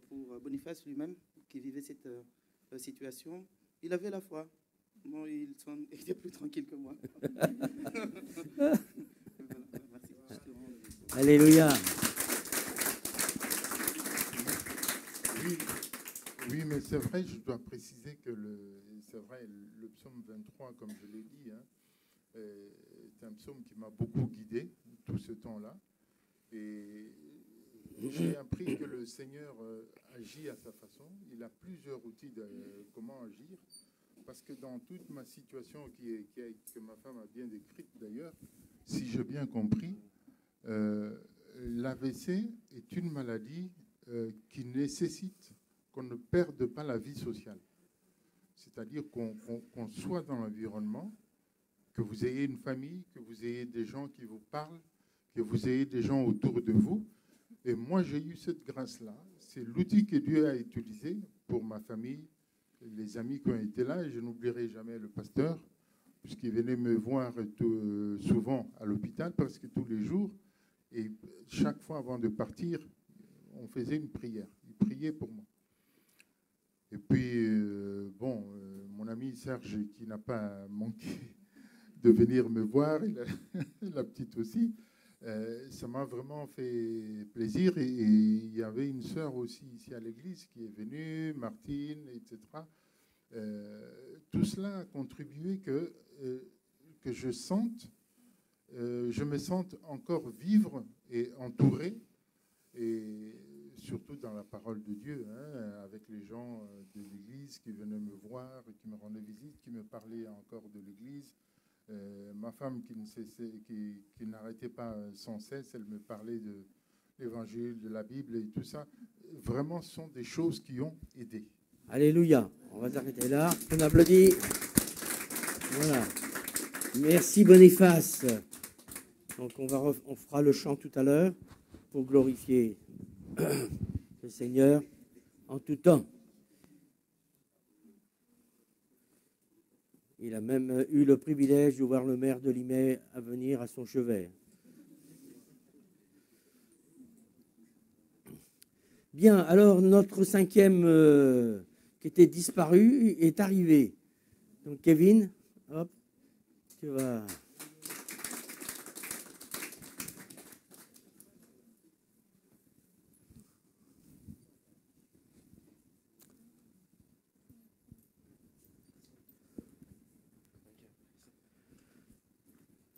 pour Boniface lui-même, qui vivait cette situation, il avait la foi. Bon, il était plus tranquille que moi. Alléluia. Oui, mais c'est vrai, je dois préciser que le psaume 23, comme je l'ai dit, hein, est un psaume qui m'a beaucoup guidé tout ce temps-là. Et j'ai appris que le Seigneur agit à sa façon. Il a plusieurs outils de comment agir. Parce que dans toute ma situation, que ma femme a bien décrite d'ailleurs, si j'ai bien compris, l'AVC est une maladie qui nécessite qu'on ne perde pas la vie sociale. C'est-à-dire qu'on soit dans l'environnement, que vous ayez une famille, que vous ayez des gens qui vous parlent, que vous ayez des gens autour de vous. Et moi, j'ai eu cette grâce-là. C'est l'outil que Dieu a utilisé pour ma famille, les amis qui ont été là. Et je n'oublierai jamais le pasteur, puisqu'il venait me voir souvent à l'hôpital, presque tous les jours. Et chaque fois avant de partir, on faisait une prière. Il priait pour moi. Et puis, mon ami Serge, qui n'a pas manqué de venir me voir, et la petite aussi, ça m'a vraiment fait plaisir. Et il y avait une sœur aussi ici à l'église qui est venue, Martine, etc. Tout cela a contribué que je me sente encore vivre et entouré, et surtout dans la parole de Dieu, hein, avec les gens de l'église qui venaient me voir, qui me rendaient visite, qui me parlaient encore de l'église. Ma femme qui n'arrêtait pas sans cesse, elle me parlait de l'évangile, de la Bible et tout ça. Vraiment, ce sont des choses qui ont aidé. Alléluia. On va s'arrêter là. On applaudit. Voilà. Merci Boniface. Donc on fera le chant tout à l'heure pour glorifier le Seigneur en tout temps. Il a même eu le privilège de voir le maire de Limay à venir à son chevet. Bien, alors notre 5e qui était disparu est arrivé. Donc Kevin, hop, tu vas...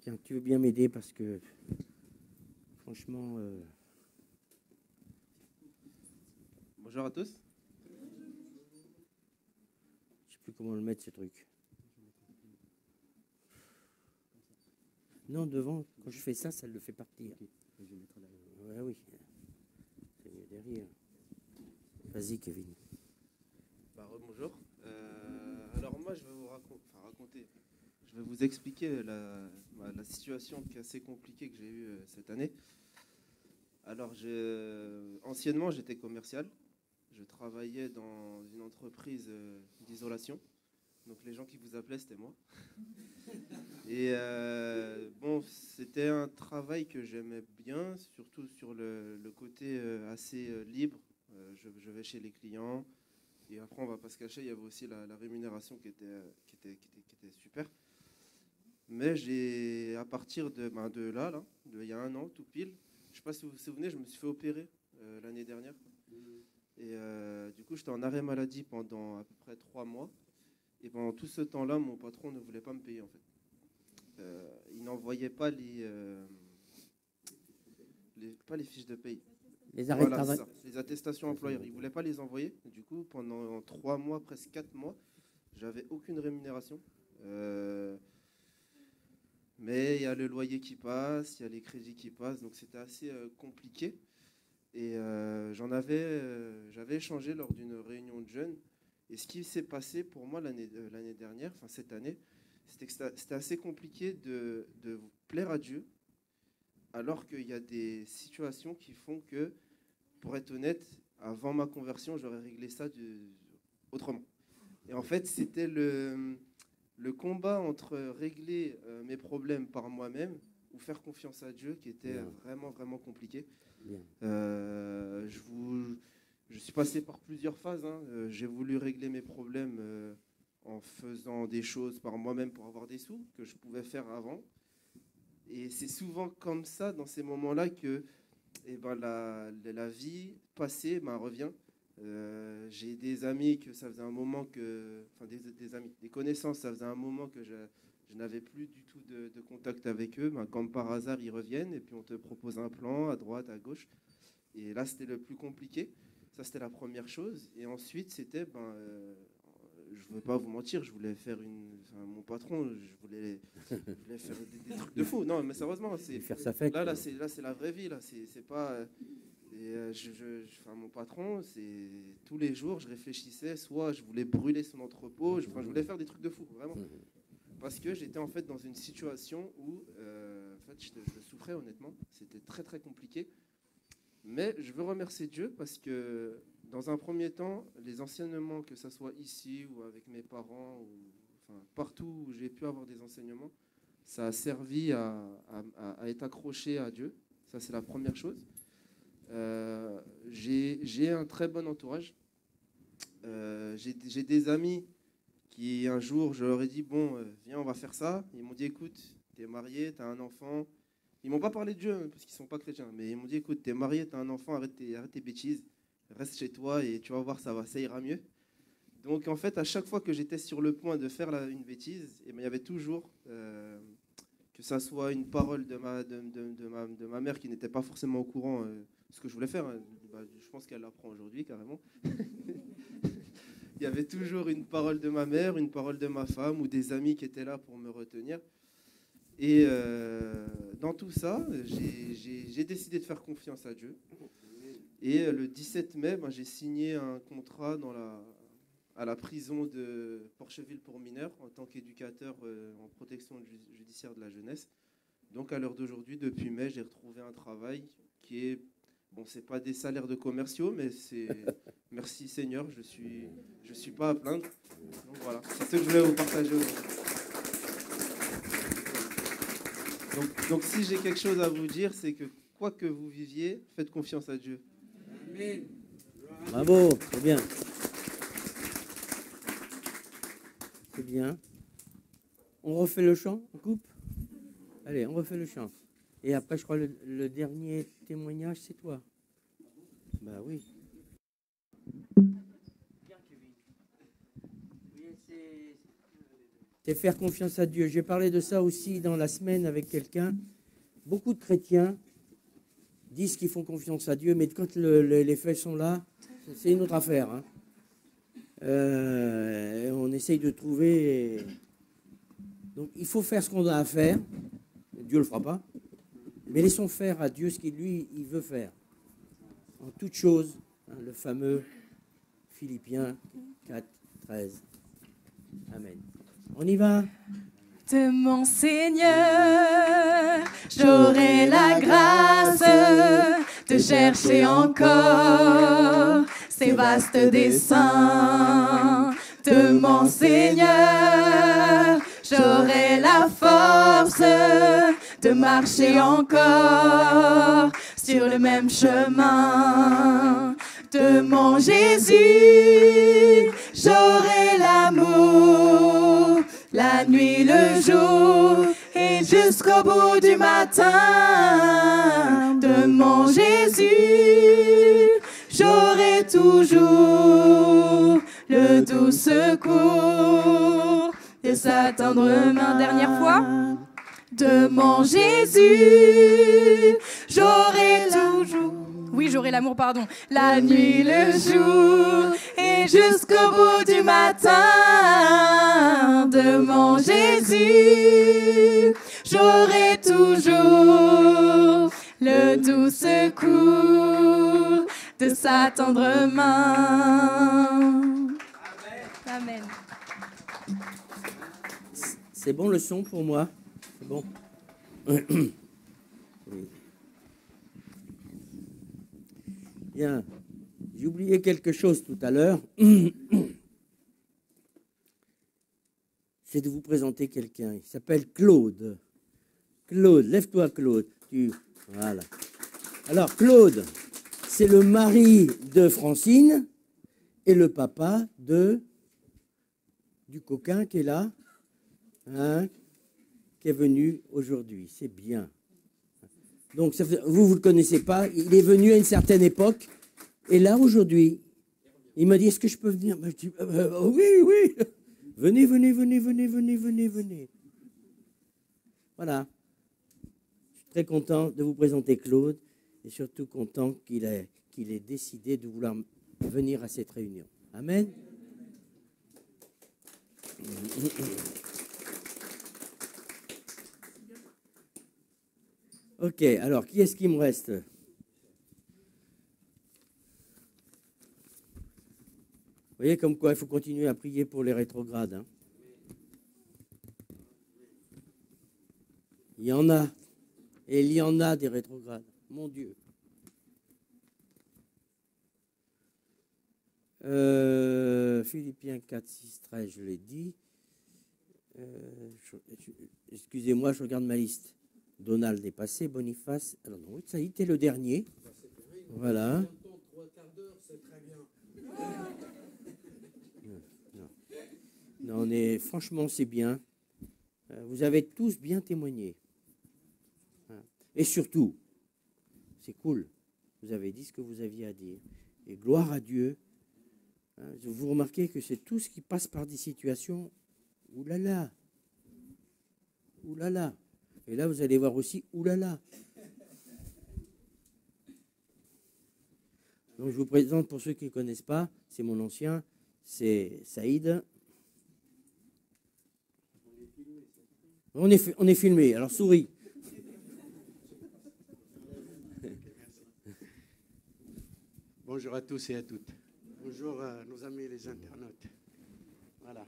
Tiens, tu veux bien m'aider parce que, franchement... Bonjour à tous. Je sais plus comment le mettre, ce truc. Non, devant, quand je fais ça, ça le fait partir. Ouais, oui. C'est derrière. Vas-y, Kevin. Bonjour. Alors moi, je vais vous raconter. Je vais vous expliquer la situation qui est assez compliquée que j'ai eue cette année. Alors, anciennement, j'étais commercial. Je travaillais dans une entreprise d'isolation. Donc, les gens qui vous appelaient, c'était moi. Et bon, c'était un travail que j'aimais bien, surtout sur le côté assez libre. Je vais chez les clients. Et après, on va pas se cacher, il y avait aussi la rémunération qui était super. Mais à partir de là, il y a un an, tout pile, je ne sais pas si vous vous souvenez, je me suis fait opérer l'année dernière. Et du coup, j'étais en arrêt maladie pendant à peu près 3 mois. Et pendant tout ce temps-là, mon patron ne voulait pas me payer, en fait. Il n'envoyait pas pas les fiches de paye. Les arrêts de Voilà, travail. ça, les attestations employeurs. Il ne voulait pas les envoyer. Du coup, pendant 3 mois, presque 4 mois, j'avais aucune rémunération. Mais il y a le loyer qui passe, il y a les crédits qui passent, donc c'était assez compliqué. Et j'avais échangé lors d'une réunion de jeunes. Et ce qui s'est passé pour moi l'année dernière, enfin cette année, c'était que c'était assez compliqué de plaire à Dieu, alors qu'il y a des situations qui font que, pour être honnête, avant ma conversion, j'aurais réglé ça autrement. Et en fait, c'était le combat entre régler mes problèmes par moi-même ou faire confiance à Dieu qui était vraiment, vraiment compliqué. Je suis passé par plusieurs phases. J'ai voulu régler mes problèmes en faisant des choses par moi-même pour avoir des sous que je pouvais faire avant. Et c'est souvent comme ça, dans ces moments-là, que la vie passée revient. J'ai des amis que ça faisait un moment que... Enfin, des connaissances, ça faisait un moment que je n'avais plus du tout de contact avec eux. Comme par hasard, ils reviennent et puis on te propose un plan à droite, à gauche. Et là, c'était le plus compliqué. Ça, c'était la première chose. Et ensuite, c'était... je ne veux pas vous mentir, je voulais faire mon patron, je voulais faire des trucs de fou. Non, mais sérieusement, c'est... Faire sa fête. Là, c'est la vraie vie. Là, c'est pas... mon patron, c'est tous les jours, je réfléchissais, soit je voulais brûler son entrepôt, je voulais faire des trucs de fou, vraiment. Parce que j'étais en fait dans une situation où je souffrais honnêtement. C'était très très compliqué. Mais je veux remercier Dieu parce que dans un premier temps, les enseignements, que ce soit ici ou avec mes parents, ou partout où j'ai pu avoir des enseignements, ça a servi à être accroché à Dieu. Ça, c'est la première chose. J'ai un très bon entourage. J'ai des amis qui, un jour, je leur ai dit, bon, viens, on va faire ça. Ils m'ont dit, écoute, t'es marié, t'as un enfant. Ils m'ont pas parlé de Dieu, parce qu'ils sont pas chrétiens. Mais ils m'ont dit, écoute, t'es marié, t'as un enfant, arrête tes bêtises. Reste chez toi et tu vas voir, ça ira mieux. Donc, en fait, à chaque fois que j'étais sur le point de faire une bêtise, il y avait toujours... que ça soit une parole de ma mère qui n'était pas forcément au courant de ce que je voulais faire. Je pense qu'elle l'apprend aujourd'hui, carrément. Il y avait toujours une parole de ma mère, une parole de ma femme ou des amis qui étaient là pour me retenir. Et dans tout ça, j'ai décidé de faire confiance à Dieu. Et le 17 mai, j'ai signé un contrat à la prison de Porcheville pour mineurs en tant qu'éducateur en protection judiciaire de la jeunesse. Donc à l'heure d'aujourd'hui, depuis mai, j'ai retrouvé un travail qui est... Bon, c'est pas des salaires de commerciaux, mais c'est... Merci Seigneur, je suis pas à plaindre. Donc voilà, c'est ce que je voulais vous partager aujourd'hui. Donc si j'ai quelque chose à vous dire, c'est que quoi que vous viviez, faites confiance à Dieu. Amen. Bravo, c'est bien. C'est bien. On refait le chant, on coupe. Allez, on refait le chant. Et après, je crois, le dernier témoignage, c'est toi. Bah oui. C'est faire confiance à Dieu. J'ai parlé de ça aussi dans la semaine avec quelqu'un. Beaucoup de chrétiens disent qu'ils font confiance à Dieu, mais quand les faits sont là, c'est une autre affaire. Hein. On essaye de trouver... Donc, il faut faire ce qu'on a à faire. Dieu ne le fera pas. Mais laissons faire à Dieu ce qu'il, lui, il veut faire. en toutes choses, hein, le fameux Philippiens 4, 13. Amen. On y va. De mon Seigneur, j'aurai la grâce de chercher encore ces vastes desseins. De mon Seigneur, j'aurai la force de marcher encore sur le même chemin. De mon Jésus, j'aurai l'amour, la nuit, le jour et jusqu'au bout du matin. De mon Jésus, j'aurai toujours le doux secours de sa tendre main. Dernière fois. De mon Jésus, j'aurai toujours... Oui, j'aurai l'amour, pardon. La nuit, le jour et jusqu'au bout du matin. De mon Jésus, j'aurai toujours le doux secours de sa tendre main. Amen. C'est bon le son pour moi? C'est bon? Oui. Bien. J'ai oublié quelque chose tout à l'heure. C'est de vous présenter quelqu'un. Il s'appelle Claude. Claude, lève-toi Claude. Voilà. Alors Claude, c'est le mari de Francine et le papa du coquin qui est là, hein, qui est venu aujourd'hui. C'est bien. Donc, vous le connaissez pas. Il est venu à une certaine époque. Et là, aujourd'hui, il m'a dit, est-ce que je peux venir? Je dis, oui, oui. Venez, venez, venez, venez, venez, venez, venez. Voilà. Je suis très content de vous présenter Claude et surtout content qu'il ait décidé de vouloir venir à cette réunion. Amen. Ok, alors, qui est-ce qui me reste? Vous voyez comme quoi il faut continuer à prier pour les rétrogrades. Hein. Il y en a. Et il y en a des rétrogrades. Mon Dieu. Philippiens 4, 6, 13, je l'ai dit. Excusez-moi, je regarde ma liste. Donald est passé, Boniface. Alors non, ça y est, t'es le dernier. Voilà. Non, franchement, c'est bien. Vous avez tous bien témoigné. Et surtout, c'est cool. Vous avez dit ce que vous aviez à dire. Et gloire à Dieu. Vous remarquez que c'est tout ce qui passe par des situations. Oulala. Oulala. Et là, vous allez voir aussi, oulala. Donc, je vous présente, pour ceux qui ne connaissent pas, c'est mon ancien, c'est Saïd. On est filmé, alors souris. Bonjour à tous et à toutes. Bonjour à nos amis les internautes. Voilà.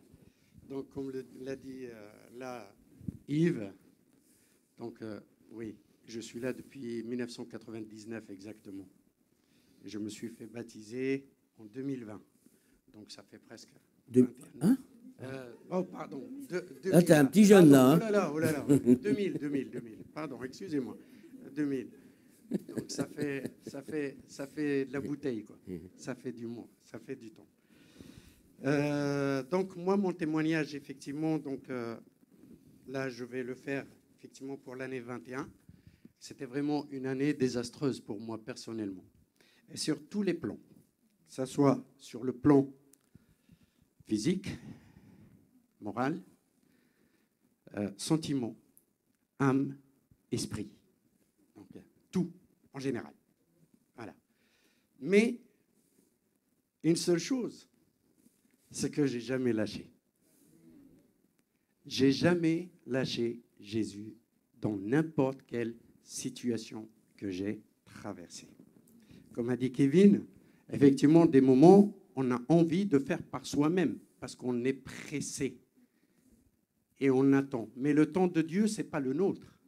Donc, comme l'a dit là Yves, donc oui, je suis là depuis 1999 exactement. Et je me suis fait baptiser en 2020. Donc, ça fait presque... Hein? Oh, pardon. Là, t'es un petit jeune, là. Hein? Oh là là. 2000. Pardon, excusez-moi. 2000. Donc, ça fait de la bouteille, quoi. Ça fait du mois, ça fait du temps. Donc, moi, mon témoignage, effectivement, donc, là, je vais le faire, effectivement, pour l'année 21. C'était vraiment une année désastreuse pour moi, personnellement. Et sur tous les plans. Que ce soit sur le plan physique, moral, sentiment, âme, esprit. Donc, tout, en général. Voilà. Mais, une seule chose, c'est que j'ai jamais lâché. J'ai jamais lâché Jésus dans n'importe quelle situation que j'ai traversée. comme a dit Kevin, effectivement, des moments, on a envie de faire par soi-même, parce qu'on est pressé. Et on attend. Mais le temps de Dieu, ce n'est pas le nôtre.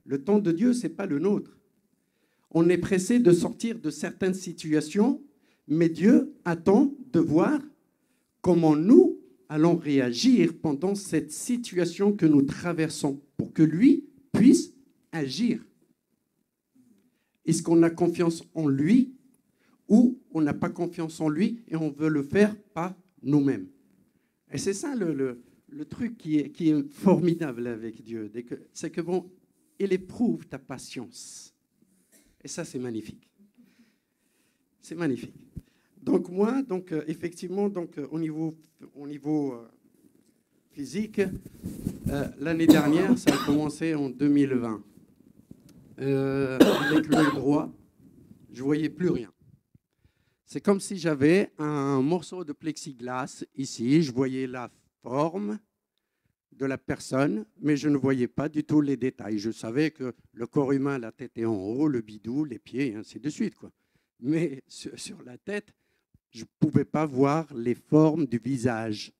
Le temps de Dieu, ce n'est pas le nôtre. On est pressé de sortir de certaines situations, mais Dieu attend de voir comment nous allons réagir pendant cette situation que nous traversons, pour que lui puisse agir. Est-ce qu'on a confiance en lui ou on n'a pas confiance en lui et on veut le faire par nous-mêmes? Et c'est ça le truc qui est formidable avec Dieu, c'est que bon, il éprouve ta patience. Et ça, c'est magnifique. C'est magnifique. Donc moi, effectivement, au niveau physique, l'année dernière, ça a commencé en 2020. Avec l'œil droit, je ne voyais plus rien. C'est comme si j'avais un morceau de plexiglas ici. Je voyais la forme de la personne, mais je ne voyais pas du tout les détails. Je savais que le corps humain, la tête est en haut, le bidou, les pieds, et ainsi de suite, quoi. Mais sur la tête, je ne pouvais pas voir les formes du visage.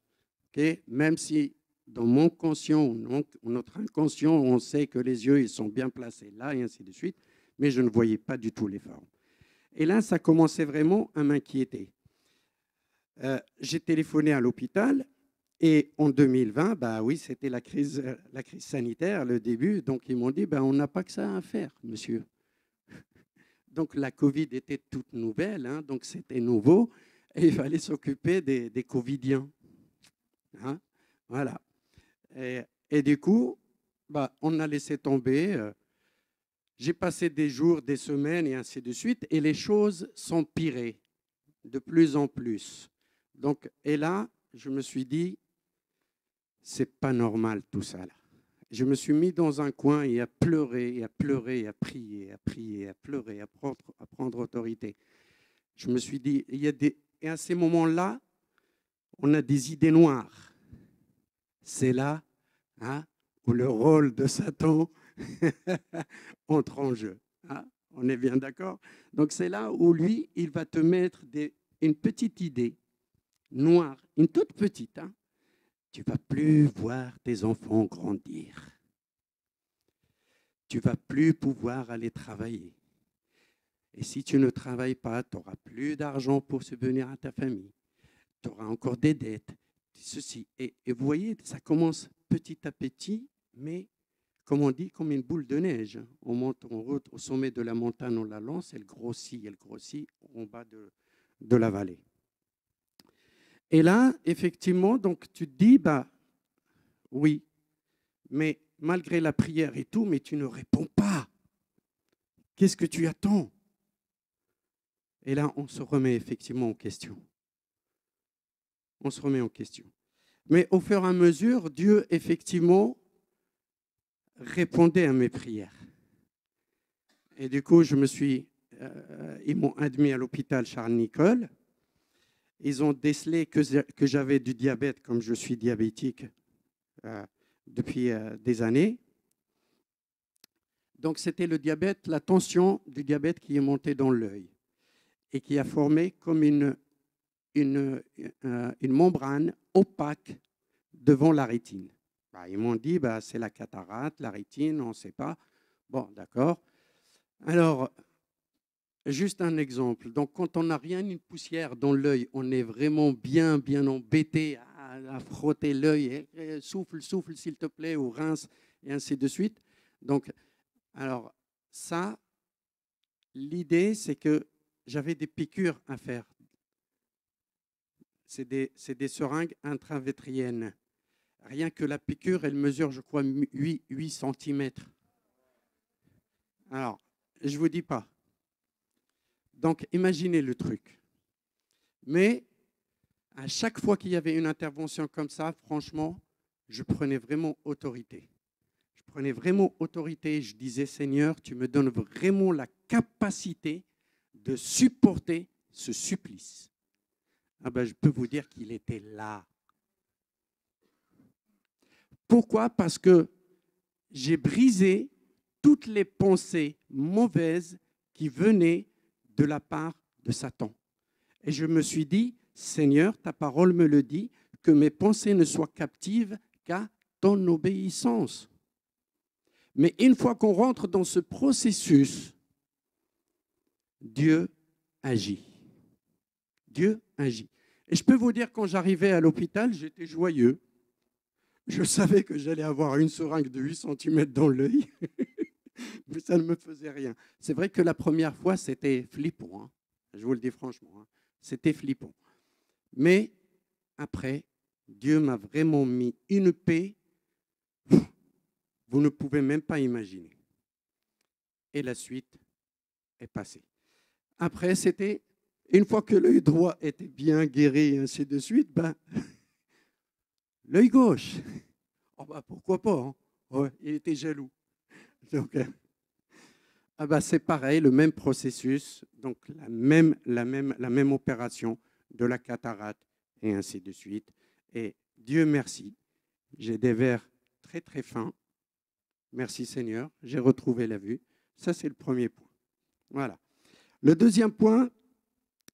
Okay? Même si dans mon conscient, notre inconscient, on sait que les yeux ils sont bien placés là, et ainsi de suite, mais je ne voyais pas du tout les formes. Et là, ça commençait vraiment à m'inquiéter. J'ai téléphoné à l'hôpital et en 2020, bah oui, c'était la crise sanitaire, le début, donc ils m'ont dit, bah, on n'a pas que ça à faire, monsieur. Donc la Covid était toute nouvelle, hein, donc c'était nouveau, et il fallait s'occuper des Covidiens. Hein, voilà. Et du coup, bah, on a laissé tomber. J'ai passé des jours, des semaines et ainsi de suite, et les choses s'empiraient de plus en plus. Donc, et là, je me suis dit, c'est pas normal tout ça là. Je me suis mis dans un coin et à pleurer, et à pleurer, et à prier, à prier, à pleurer, à prendre autorité. Je me suis dit, et à ces moments-là, on a des idées noires. C'est là, hein, où le rôle de Satan entre en jeu. Hein, on est bien d'accord? Donc c'est là où lui, il va te mettre une petite idée noire, une toute petite. Hein. Tu ne vas plus voir tes enfants grandir. Tu ne vas plus pouvoir aller travailler. Et si tu ne travailles pas, tu n'auras plus d'argent pour subvenir à ta famille. Tu auras encore des dettes, ceci. Et vous voyez, ça commence petit à petit, mais comme on dit, comme une boule de neige. On monte en route au sommet de la montagne, on la lance, elle grossit en bas de la vallée. Et là, effectivement, donc tu te dis, bah, oui, mais malgré la prière et tout, mais tu ne réponds pas. Qu'est-ce que tu attends? Et là, on se remet effectivement en question. On se remet en question. Mais au fur et à mesure, Dieu, effectivement, répondait à mes prières. Et du coup, ils m'ont admis à l'hôpital Charles-Nicolle. Ils ont décelé que j'avais du diabète, comme je suis diabétique depuis des années. Donc, c'était le diabète, la tension du diabète qui est montée dans l'œil et qui a formé comme une membrane opaque devant la rétine. Bah, ils m'ont dit, bah, c'est la cataracte, la rétine, on ne sait pas. Bon, d'accord. Alors, juste un exemple. Donc, quand on n'a rien, une poussière dans l'œil, on est vraiment bien embêté à frotter l'œil. Souffle, s'il te plaît, ou rince, et ainsi de suite. Donc, alors, ça, l'idée, c'est que j'avais des piqûres à faire. C'est des seringues intravétriennes. Rien que la piqûre, elle mesure, je crois, 8 cm. Alors, je ne vous dis pas. Donc, imaginez le truc. Mais à chaque fois qu'il y avait une intervention comme ça, franchement, je prenais vraiment autorité. Je prenais vraiment autorité. Je disais, Seigneur, tu me donnes vraiment la capacité de supporter ce supplice. Ah ben, je peux vous dire qu'il était là. Pourquoi? Parce que j'ai brisé toutes les pensées mauvaises qui venaient de la part de Satan. Et je me suis dit, Seigneur, ta parole me le dit, que mes pensées ne soient captives qu'à ton obéissance. Mais une fois qu'on rentre dans ce processus, Dieu agit. Dieu agit. Et je peux vous dire, quand j'arrivais à l'hôpital, j'étais joyeux. Je savais que j'allais avoir une seringue de 8 cm dans l'œil, mais ça ne me faisait rien. C'est vrai que la première fois, c'était flippant. Hein. Je vous le dis franchement, hein. C'était flippant. Mais après, Dieu m'a vraiment mis une paix, vous ne pouvez même pas imaginer. Et la suite est passée. Après, c'était, une fois que l'œil droit était bien guéri et ainsi de suite, ben, l'œil gauche, oh ben, pourquoi pas, hein. Ouais, il était jaloux. Donc, ah ben, c'est pareil, le même processus, donc la même opération de la cataracte et ainsi de suite. Et Dieu merci, j'ai des verres très très fins. Merci Seigneur, j'ai retrouvé la vue. Ça, c'est le premier point. Voilà. Le deuxième point,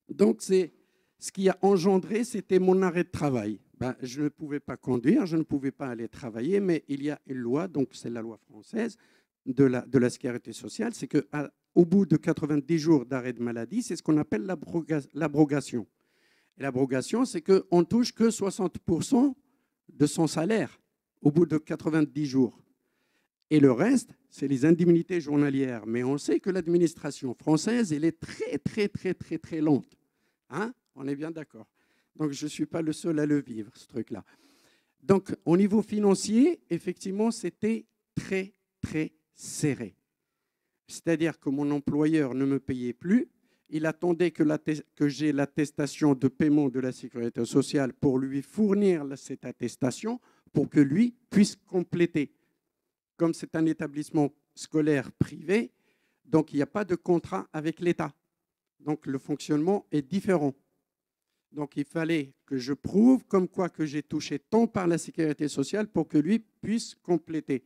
donc, c'est ce qui a engendré, c'était mon arrêt de travail. Ben, je ne pouvais pas conduire, je ne pouvais pas aller travailler, mais il y a une loi, donc c'est la loi française de la sécurité sociale, c'est qu'au bout de 90 jours d'arrêt de maladie, c'est ce qu'on appelle l'abrogation. Et l'abrogation, c'est qu'on ne touche que 60% de son salaire au bout de 90 jours. Et le reste, c'est les indemnités journalières. Mais on sait que l'administration française, elle est très lente. Hein? On est bien d'accord. Donc, je ne suis pas le seul à le vivre, ce truc-là. Donc, au niveau financier, effectivement, c'était très serré. C'est-à-dire que mon employeur ne me payait plus. Il attendait que j'ai l'attestation de paiement de la sécurité sociale pour lui fournir cette attestation pour que lui puisse compléter. Comme c'est un établissement scolaire privé, donc il n'y a pas de contrat avec l'État. Donc le fonctionnement est différent. Donc il fallait que je prouve comme quoi que j'ai touché tant par la sécurité sociale pour que lui puisse compléter.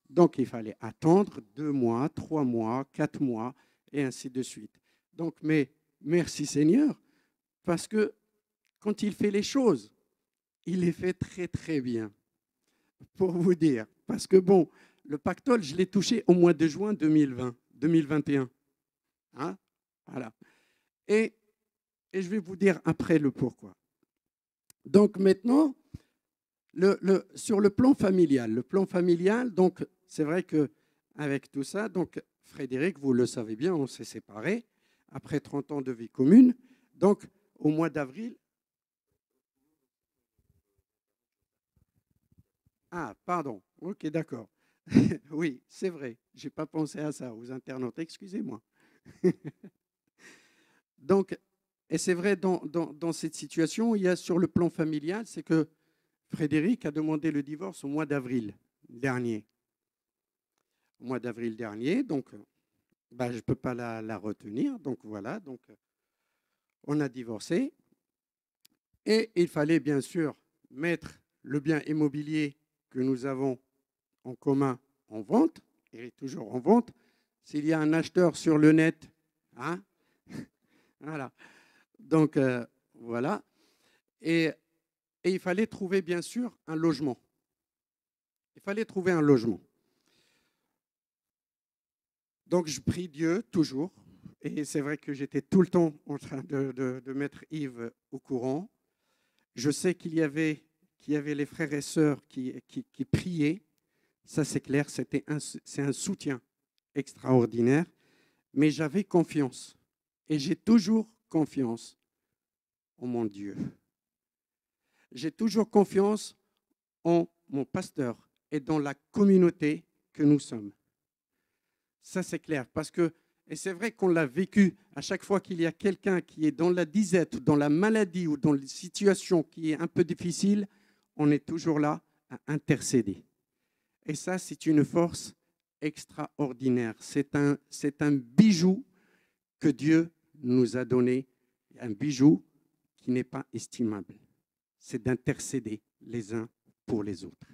Donc il fallait attendre 2 mois, 3 mois, 4 mois, et ainsi de suite. Donc, mais merci Seigneur, parce que quand il fait les choses, il les fait très bien. Pour vous dire, parce que bon, le pactole, je l'ai touché au mois de juin 2021. Hein? Voilà. Et je vais vous dire après le pourquoi. Donc maintenant, sur le plan familial, donc c'est vrai qu'avec tout ça, donc Frédéric, vous le savez bien, on s'est séparés après 30 ans de vie commune. Donc au mois d'avril. Ah, pardon. Ok, d'accord. Oui, c'est vrai. Je n'ai pas pensé à ça, aux internautes. Excusez-moi. Donc, et c'est vrai, dans cette situation, il y a sur le plan familial, c'est que Frédéric a demandé le divorce au mois d'avril dernier. Au mois d'avril dernier, donc je ne peux pas la retenir. Donc voilà, donc on a divorcé. Et il fallait bien sûr mettre le bien immobilier que nous avons en commun en vente, il est toujours en vente. S'il y a un acheteur sur le net, hein, voilà. Donc, voilà. Et il fallait trouver, bien sûr, un logement. Il fallait trouver un logement. Donc, je prie Dieu, toujours. Et c'est vrai que j'étais tout le temps en train de mettre Yves au courant. Je sais qu'il y avait les frères et sœurs qui priaient. Ça, c'est clair, c'est un soutien extraordinaire. Mais j'avais confiance. Et j'ai toujours confiance en mon Dieu. J'ai toujours confiance en mon pasteur et dans la communauté que nous sommes. Ça, c'est clair. Parce que, et c'est vrai qu'on l'a vécu, à chaque fois qu'il y a quelqu'un qui est dans la disette, dans la maladie ou dans une situation qui est un peu difficile, on est toujours là à intercéder. Et ça, c'est une force extraordinaire. C'est un bijou que Dieu nous a donné, un bijou qui n'est pas estimable. C'est d'intercéder les uns pour les autres.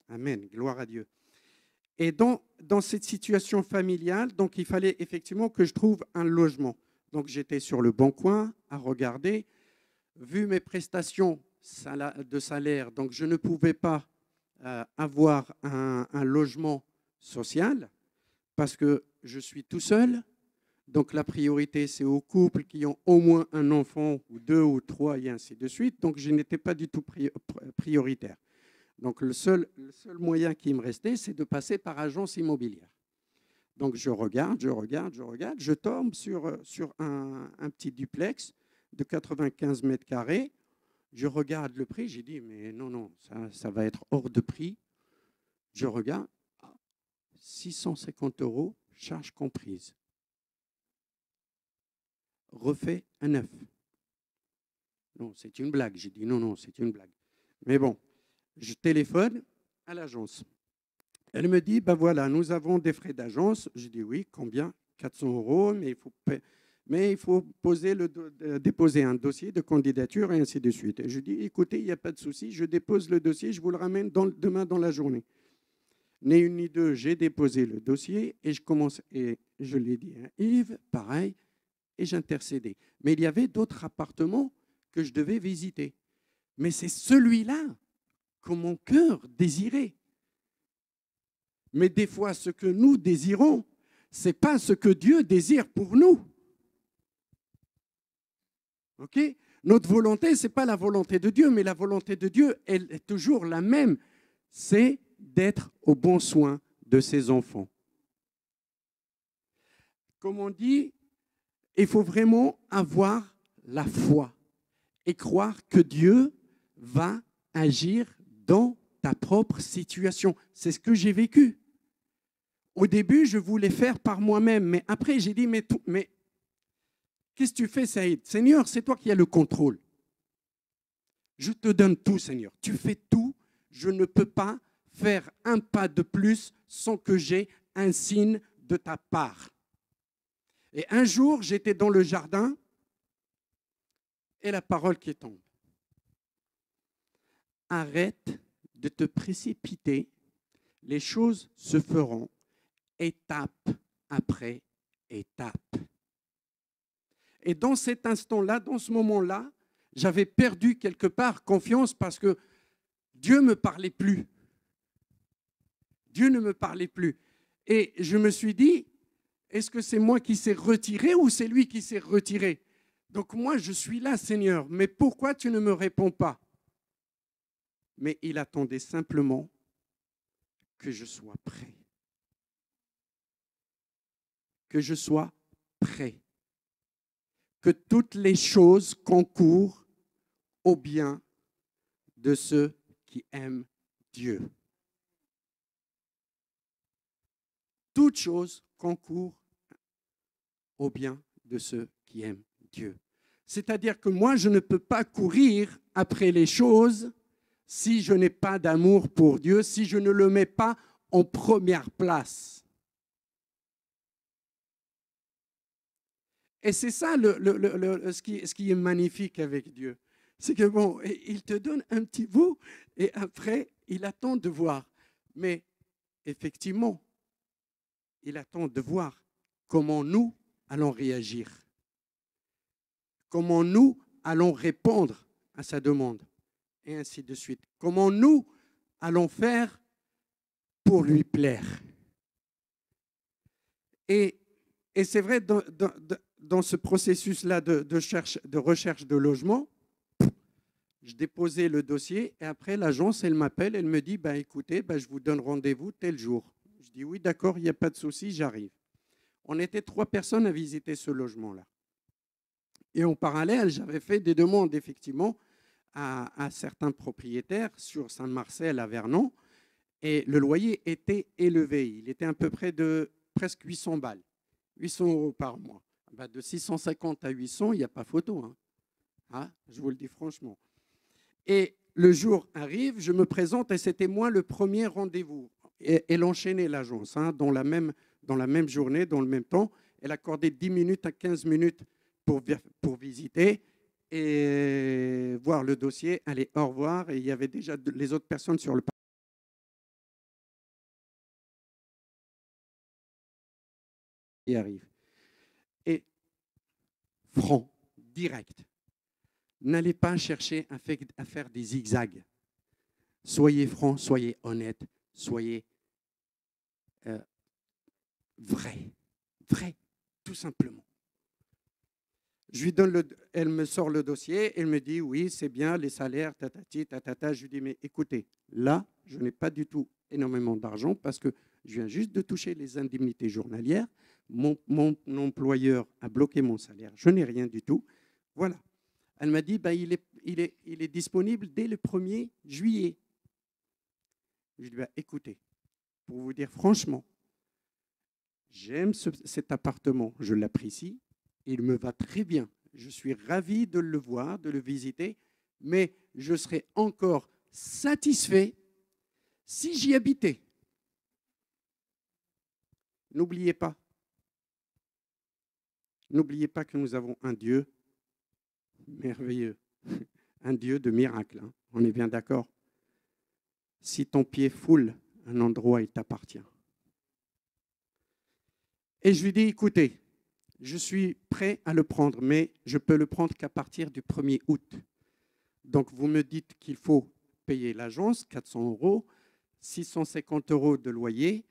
Amen. Gloire à Dieu. Et dans cette situation familiale, donc il fallait effectivement que je trouve un logement. Donc j'étais sur le bon coin à regarder. Vu mes prestations de salaire, donc je ne pouvais pas avoir un logement social parce que je suis tout seul. Donc la priorité, c'est aux couples qui ont au moins un enfant, ou deux ou trois, et ainsi de suite. Donc je n'étais pas du tout prioritaire. Donc le seul moyen qui me restait, c'est de passer par agence immobilière. Donc je regarde, je tombe sur un petit duplex de 95 mètres carrés. Je regarde le prix, j'ai dit, mais non, ça va être hors de prix. Je regarde, 650 €, charge comprise. Refait un neuf. Non, c'est une blague. J'ai dit non, c'est une blague. Mais bon, je téléphone à l'agence. Elle me dit, ben voilà, nous avons des frais d'agence. Je dis oui, combien? 400 €, mais il faut déposer un dossier de candidature et ainsi de suite. Et je dis, écoutez, il n'y a pas de souci, je dépose le dossier, je vous le ramène demain dans la journée. Ni une ni deux, j'ai déposé le dossier et je l'ai dit à Yves, pareil, et j'intercédais. Mais il y avait d'autres appartements que je devais visiter. Mais c'est celui-là que mon cœur désirait. Mais des fois, ce que nous désirons, ce n'est pas ce que Dieu désire pour nous. Ok? Notre volonté, ce n'est pas la volonté de Dieu, mais la volonté de Dieu, elle est toujours la même. C'est d'être au bon soin de ses enfants. Comme on dit, il faut vraiment avoir la foi et croire que Dieu va agir dans ta propre situation. C'est ce que j'ai vécu. Au début, je voulais faire par moi-même, mais après, j'ai dit, mais qu'est-ce que tu fais, Saïd? Seigneur, c'est toi qui as le contrôle. Je te donne tout, Seigneur. Tu fais tout. Je ne peux pas faire un pas de plus sans que j'aie un signe de ta part. Et un jour, j'étais dans le jardin et la parole qui tombe. Arrête de te précipiter. Les choses se feront étape après étape. Et dans cet instant-là, dans ce moment-là, j'avais perdu quelque part confiance parce que Dieu ne me parlait plus. Dieu ne me parlait plus. Et je me suis dit, est-ce que c'est moi qui s'est retiré ou c'est lui qui s'est retiré? Donc moi, je suis là, Seigneur, mais pourquoi tu ne me réponds pas? Mais il attendait simplement que je sois prêt. Que je sois prêt. Que toutes les choses concourent au bien de ceux qui aiment Dieu. Toutes choses concourent au bien de ceux qui aiment Dieu. C'est-à-dire que moi, je ne peux pas courir après les choses si je n'ai pas d'amour pour Dieu, si je ne le mets pas en première place. Et c'est ça ce qui est magnifique avec Dieu. C'est que bon, il te donne un petit bout et après, il attend de voir. Mais effectivement, il attend de voir comment nous allons réagir. Comment nous allons répondre à sa demande. Et ainsi de suite. Comment nous allons faire pour lui plaire. Et c'est vrai, dans ce processus-là de recherche de logement, je déposais le dossier et après, l'agence, elle m'appelle, elle me dit, écoutez, je vous donne rendez-vous tel jour. Je dis, oui, d'accord, il n'y a pas de souci, j'arrive. On était 3 personnes à visiter ce logement-là. Et en parallèle, j'avais fait des demandes, effectivement, à certains propriétaires sur Saint-Marcel, à Vernon, et le loyer était élevé. Il était à peu près de presque 800 balles, 800 € par mois. De 650 à 800, il n'y a pas photo. Je vous le dis franchement. Et le jour arrive, je me présente et c'était moi le premier rendez-vous. Et elle enchaînait l'agence dans la même journée, dans le même temps. Elle accordait 10 minutes à 15 minutes pour visiter et voir le dossier. Allez, au revoir. Et il y avait déjà les autres personnes sur le qui arrive. Et franc, direct. N'allez pas chercher à faire des zigzags. Soyez franc, soyez honnête, soyez vrai. Vrai, tout simplement. Je lui donne elle me sort le dossier, elle me dit oui, c'est bien, les salaires, tatati, tatata. Je lui dis mais écoutez, là, je n'ai pas du tout énormément d'argent parce que je viens juste de toucher les indemnités journalières. Mon employeur a bloqué mon salaire, je n'ai rien du tout. Voilà. Elle m'a dit il est disponible dès le 1er juillet. Je lui dis écoutez, pour vous dire franchement, j'aime cet appartement, je l'apprécie. Il me va très bien. Je suis ravi de le voir, de le visiter, mais je serais encore satisfait si j'y habitais. N'oubliez pas que nous avons un Dieu merveilleux, un Dieu de miracles. Hein. On est bien d'accord? Si ton pied foule un endroit, il t'appartient. Et je lui dis, écoutez, je suis prêt à le prendre, mais je peux le prendre qu'à partir du 1er août. Donc, vous me dites qu'il faut payer l'agence, 400 €, 650 € de loyer.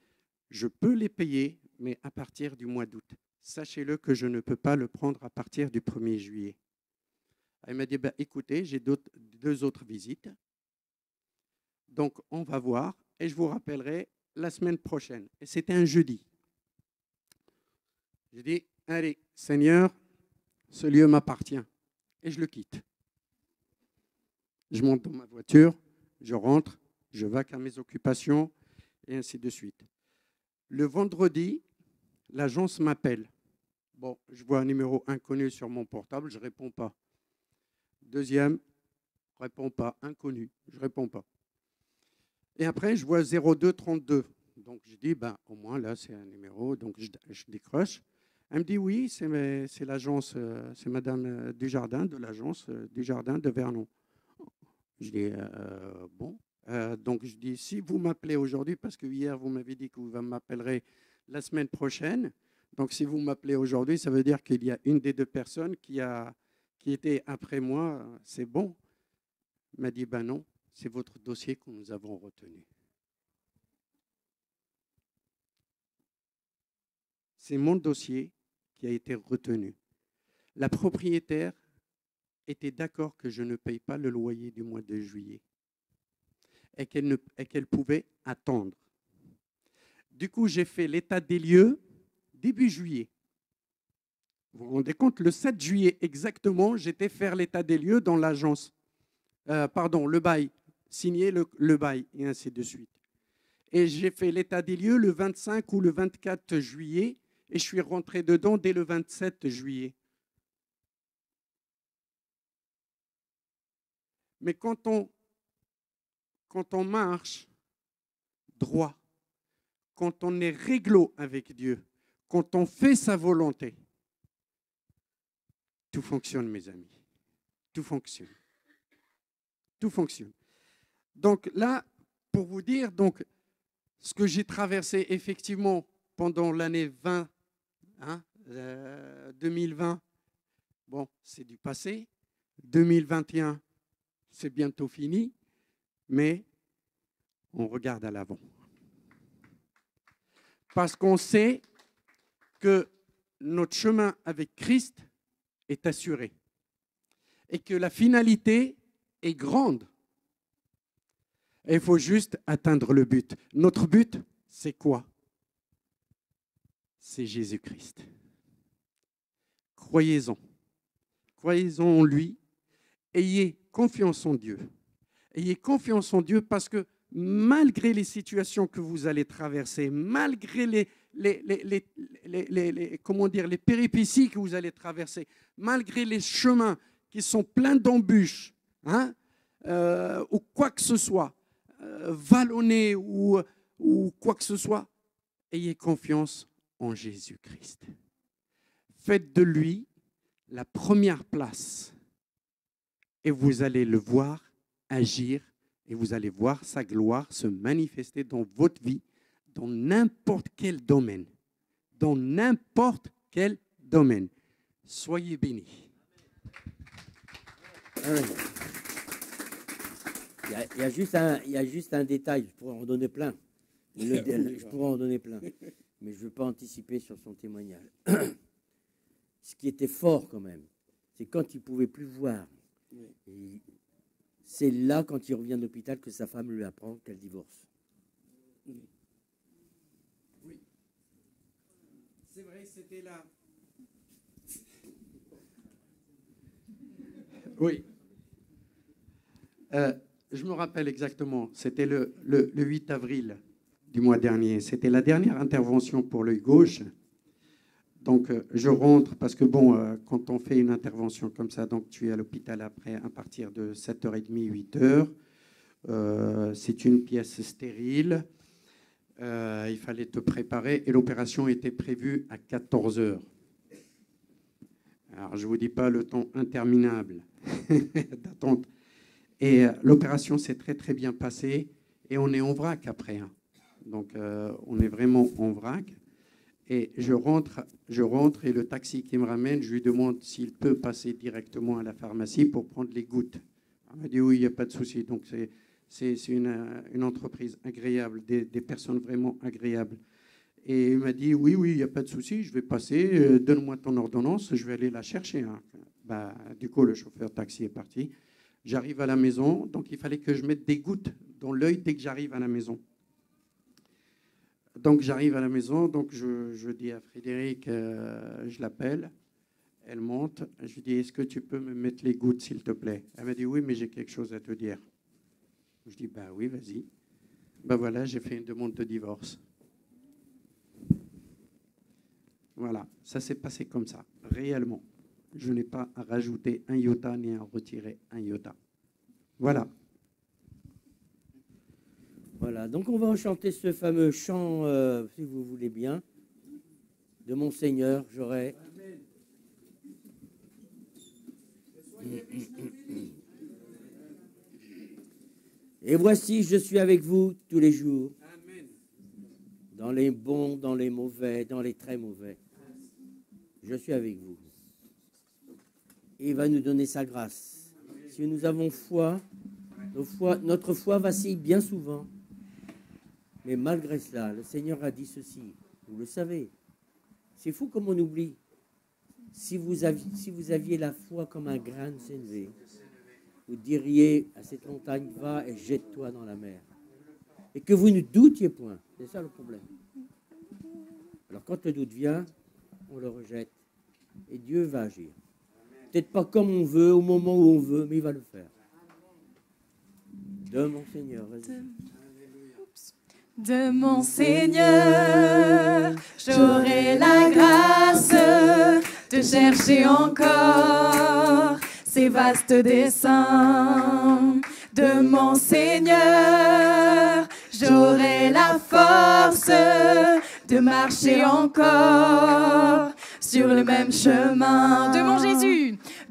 Je peux les payer, mais à partir du mois d'août. Sachez-le que je ne peux pas le prendre à partir du 1er juillet. Elle m'a dit, écoutez, j'ai 2 autres visites. Donc, on va voir et je vous rappellerai la semaine prochaine. Et c'était un jeudi. J'ai dit, allez, Seigneur, ce lieu m'appartient. Et je le quitte. Je monte dans ma voiture, je rentre, je vaque à mes occupations, et ainsi de suite. Le vendredi, l'agence m'appelle. Bon, je vois un numéro inconnu sur mon portable, je ne réponds pas. Deuxième, je ne réponds pas. Inconnu, je ne réponds pas. Et après, je vois 0232. Donc, je dis, au moins, là, c'est un numéro. Donc, je décroche. Elle me dit, oui, c'est l'agence, c'est Madame Dujardin de l'agence Dujardin de Vernon. Je dis, bon. Donc, je dis, si vous m'appelez aujourd'hui, parce que hier, vous m'avez dit que vous m'appellerez la semaine prochaine. Donc, si vous m'appelez aujourd'hui, ça veut dire qu'il y a une des 2 personnes qui était après moi. C'est bon. Elle m'a dit, non, c'est votre dossier que nous avons retenu. C'est mon dossier qui a été retenu. La propriétaire était d'accord que je ne paye pas le loyer du mois de juillet et qu'elle pouvait attendre. Du coup, j'ai fait l'état des lieux début juillet. Vous vous rendez compte, le 7 juillet exactement, j'étais faire l'état des lieux dans l'agence. Le bail, signer le bail et ainsi de suite. Et j'ai fait l'état des lieux le 25 ou le 24 juillet et je suis rentré dedans dès le 27 juillet. Mais quand on marche droit, quand on est réglo avec Dieu, quand on fait sa volonté, tout fonctionne, mes amis. Tout fonctionne. Tout fonctionne. Donc là, pour vous dire, donc, ce que j'ai traversé effectivement pendant l'année 2020, bon, c'est du passé. 2021, c'est bientôt fini, mais on regarde à l'avant. Parce qu'on sait que notre chemin avec Christ est assuré et que la finalité est grande. Et il faut juste atteindre le but. Notre but, c'est quoi? C'est Jésus-Christ. Croyez-en. Croyez-en en lui. Ayez confiance en Dieu. Ayez confiance en Dieu parce que malgré les situations que vous allez traverser, malgré les péripéties que vous allez traverser, malgré les chemins qui sont pleins d'embûches, ou quoi que ce soit, vallonnés ou quoi que ce soit, ayez confiance en Jésus-Christ. Faites de lui la première place et vous allez le voir agir et vous allez voir sa gloire se manifester dans votre vie, dans n'importe quel domaine. dans n'importe quel domaine. Soyez bénis. Il y a juste un détail, je pourrais en donner plein. Je pourrais en donner plein, mais je ne veux pas anticiper sur son témoignage. Ce qui était fort quand même, c'est quand il ne pouvait plus voir. C'est là, quand il revient de l'hôpital, que sa femme lui apprend qu'elle divorce. Oui. C'est vrai, c'était là. Oui. Je me rappelle exactement, c'était le 8 avril du mois dernier. C'était la dernière intervention pour l'œil gauche. Donc, je rentre parce que, bon, quand on fait une intervention comme ça, donc tu es à l'hôpital après à partir de 7h30, 8h. C'est une pièce stérile. Il fallait te préparer et l'opération était prévue à 14h. Alors, je ne vous dis pas le temps interminable d'attente. Et l'opération s'est très, très bien passée. Et on est en vrac après. Hein. Donc, on est vraiment en vrac. Et je rentre et le taxi qui me ramène, je lui demande s'il peut passer directement à la pharmacie pour prendre les gouttes. Il m'a dit oui, il n'y a pas de souci. Donc, c'est une entreprise agréable, des personnes vraiment agréables. Et il m'a dit oui, il n'y a pas de souci, je vais passer, donne-moi ton ordonnance, je vais aller la chercher. Hein. Bah, du coup, le chauffeur taxi est parti. J'arrive à la maison, donc il fallait que je mette des gouttes dans l'œil dès que j'arrive à la maison. Donc j'arrive à la maison, donc je dis à Frédéric, je l'appelle, elle monte, je lui dis, est-ce que tu peux me mettre les gouttes s'il te plaît? Elle m'a dit, oui, mais j'ai quelque chose à te dire. Je dis, bah oui, vas-y. Ben voilà, j'ai fait une demande de divorce. Voilà, ça s'est passé comme ça, réellement. Je n'ai pas à rajouter un iota ni à retirer un iota. Voilà. Voilà, donc on va chanter ce fameux chant, si vous voulez bien, de mon Seigneur, j'aurai. Et voici, je suis avec vous tous les jours, dans les bons, dans les mauvais, dans les très mauvais. Je suis avec vous. Et il va nous donner sa grâce. Si nous avons foi, notre foi vacille bien souvent. Mais malgré cela, le Seigneur a dit ceci. Vous le savez. C'est fou comme on oublie. Si vous aviez la foi comme un grain de sénévé, vous diriez à cette montagne, va et jette-toi dans la mer. Et que vous ne doutiez point. C'est ça le problème. Alors quand le doute vient, on le rejette. Et Dieu va agir. Peut-être pas comme on veut, au moment où on veut, mais il va le faire. De mon Seigneur, vas-y. De mon Seigneur, j'aurai la grâce de chercher encore ses vastes desseins. De mon Seigneur, j'aurai la force de marcher encore sur le même chemin.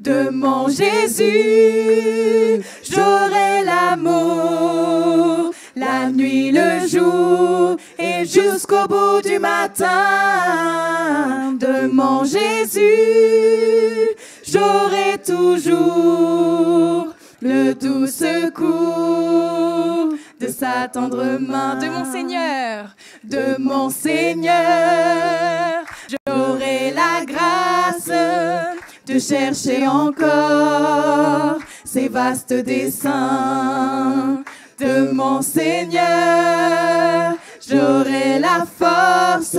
De mon Jésus, j'aurai l'amour, la nuit, le jour et jusqu'au bout du matin. De mon Jésus, j'aurai toujours le doux secours de sa tendre main. De mon Seigneur, j'aurai la grâce de chercher encore ses vastes desseins. De mon Seigneur, j'aurai la force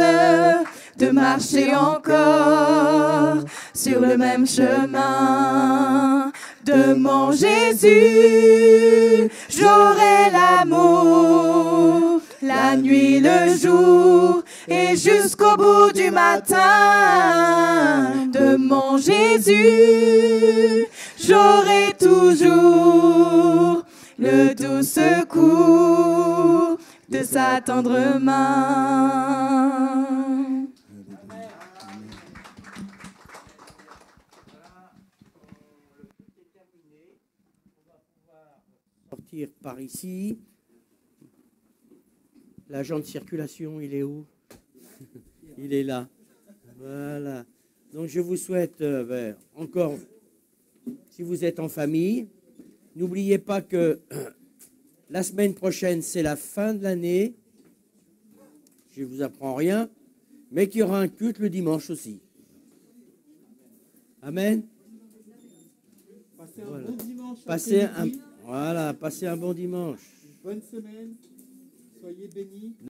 de marcher encore sur le même chemin. De mon Jésus, j'aurai l'amour, la nuit, le jour et jusqu'au bout du matin. De mon Jésus, j'aurai toujours le doux secours de sa tendre main. Sortir par ici. L'agent de circulation, il est où? Il est là. Voilà. Donc je vous souhaite encore, si vous êtes en famille, n'oubliez pas que la semaine prochaine, c'est la fin de l'année. Je ne vous apprends rien, mais qu'il y aura un culte le dimanche aussi. Amen. Passez un bon dimanche. Passez un bon dimanche. Bonne semaine. Soyez bénis.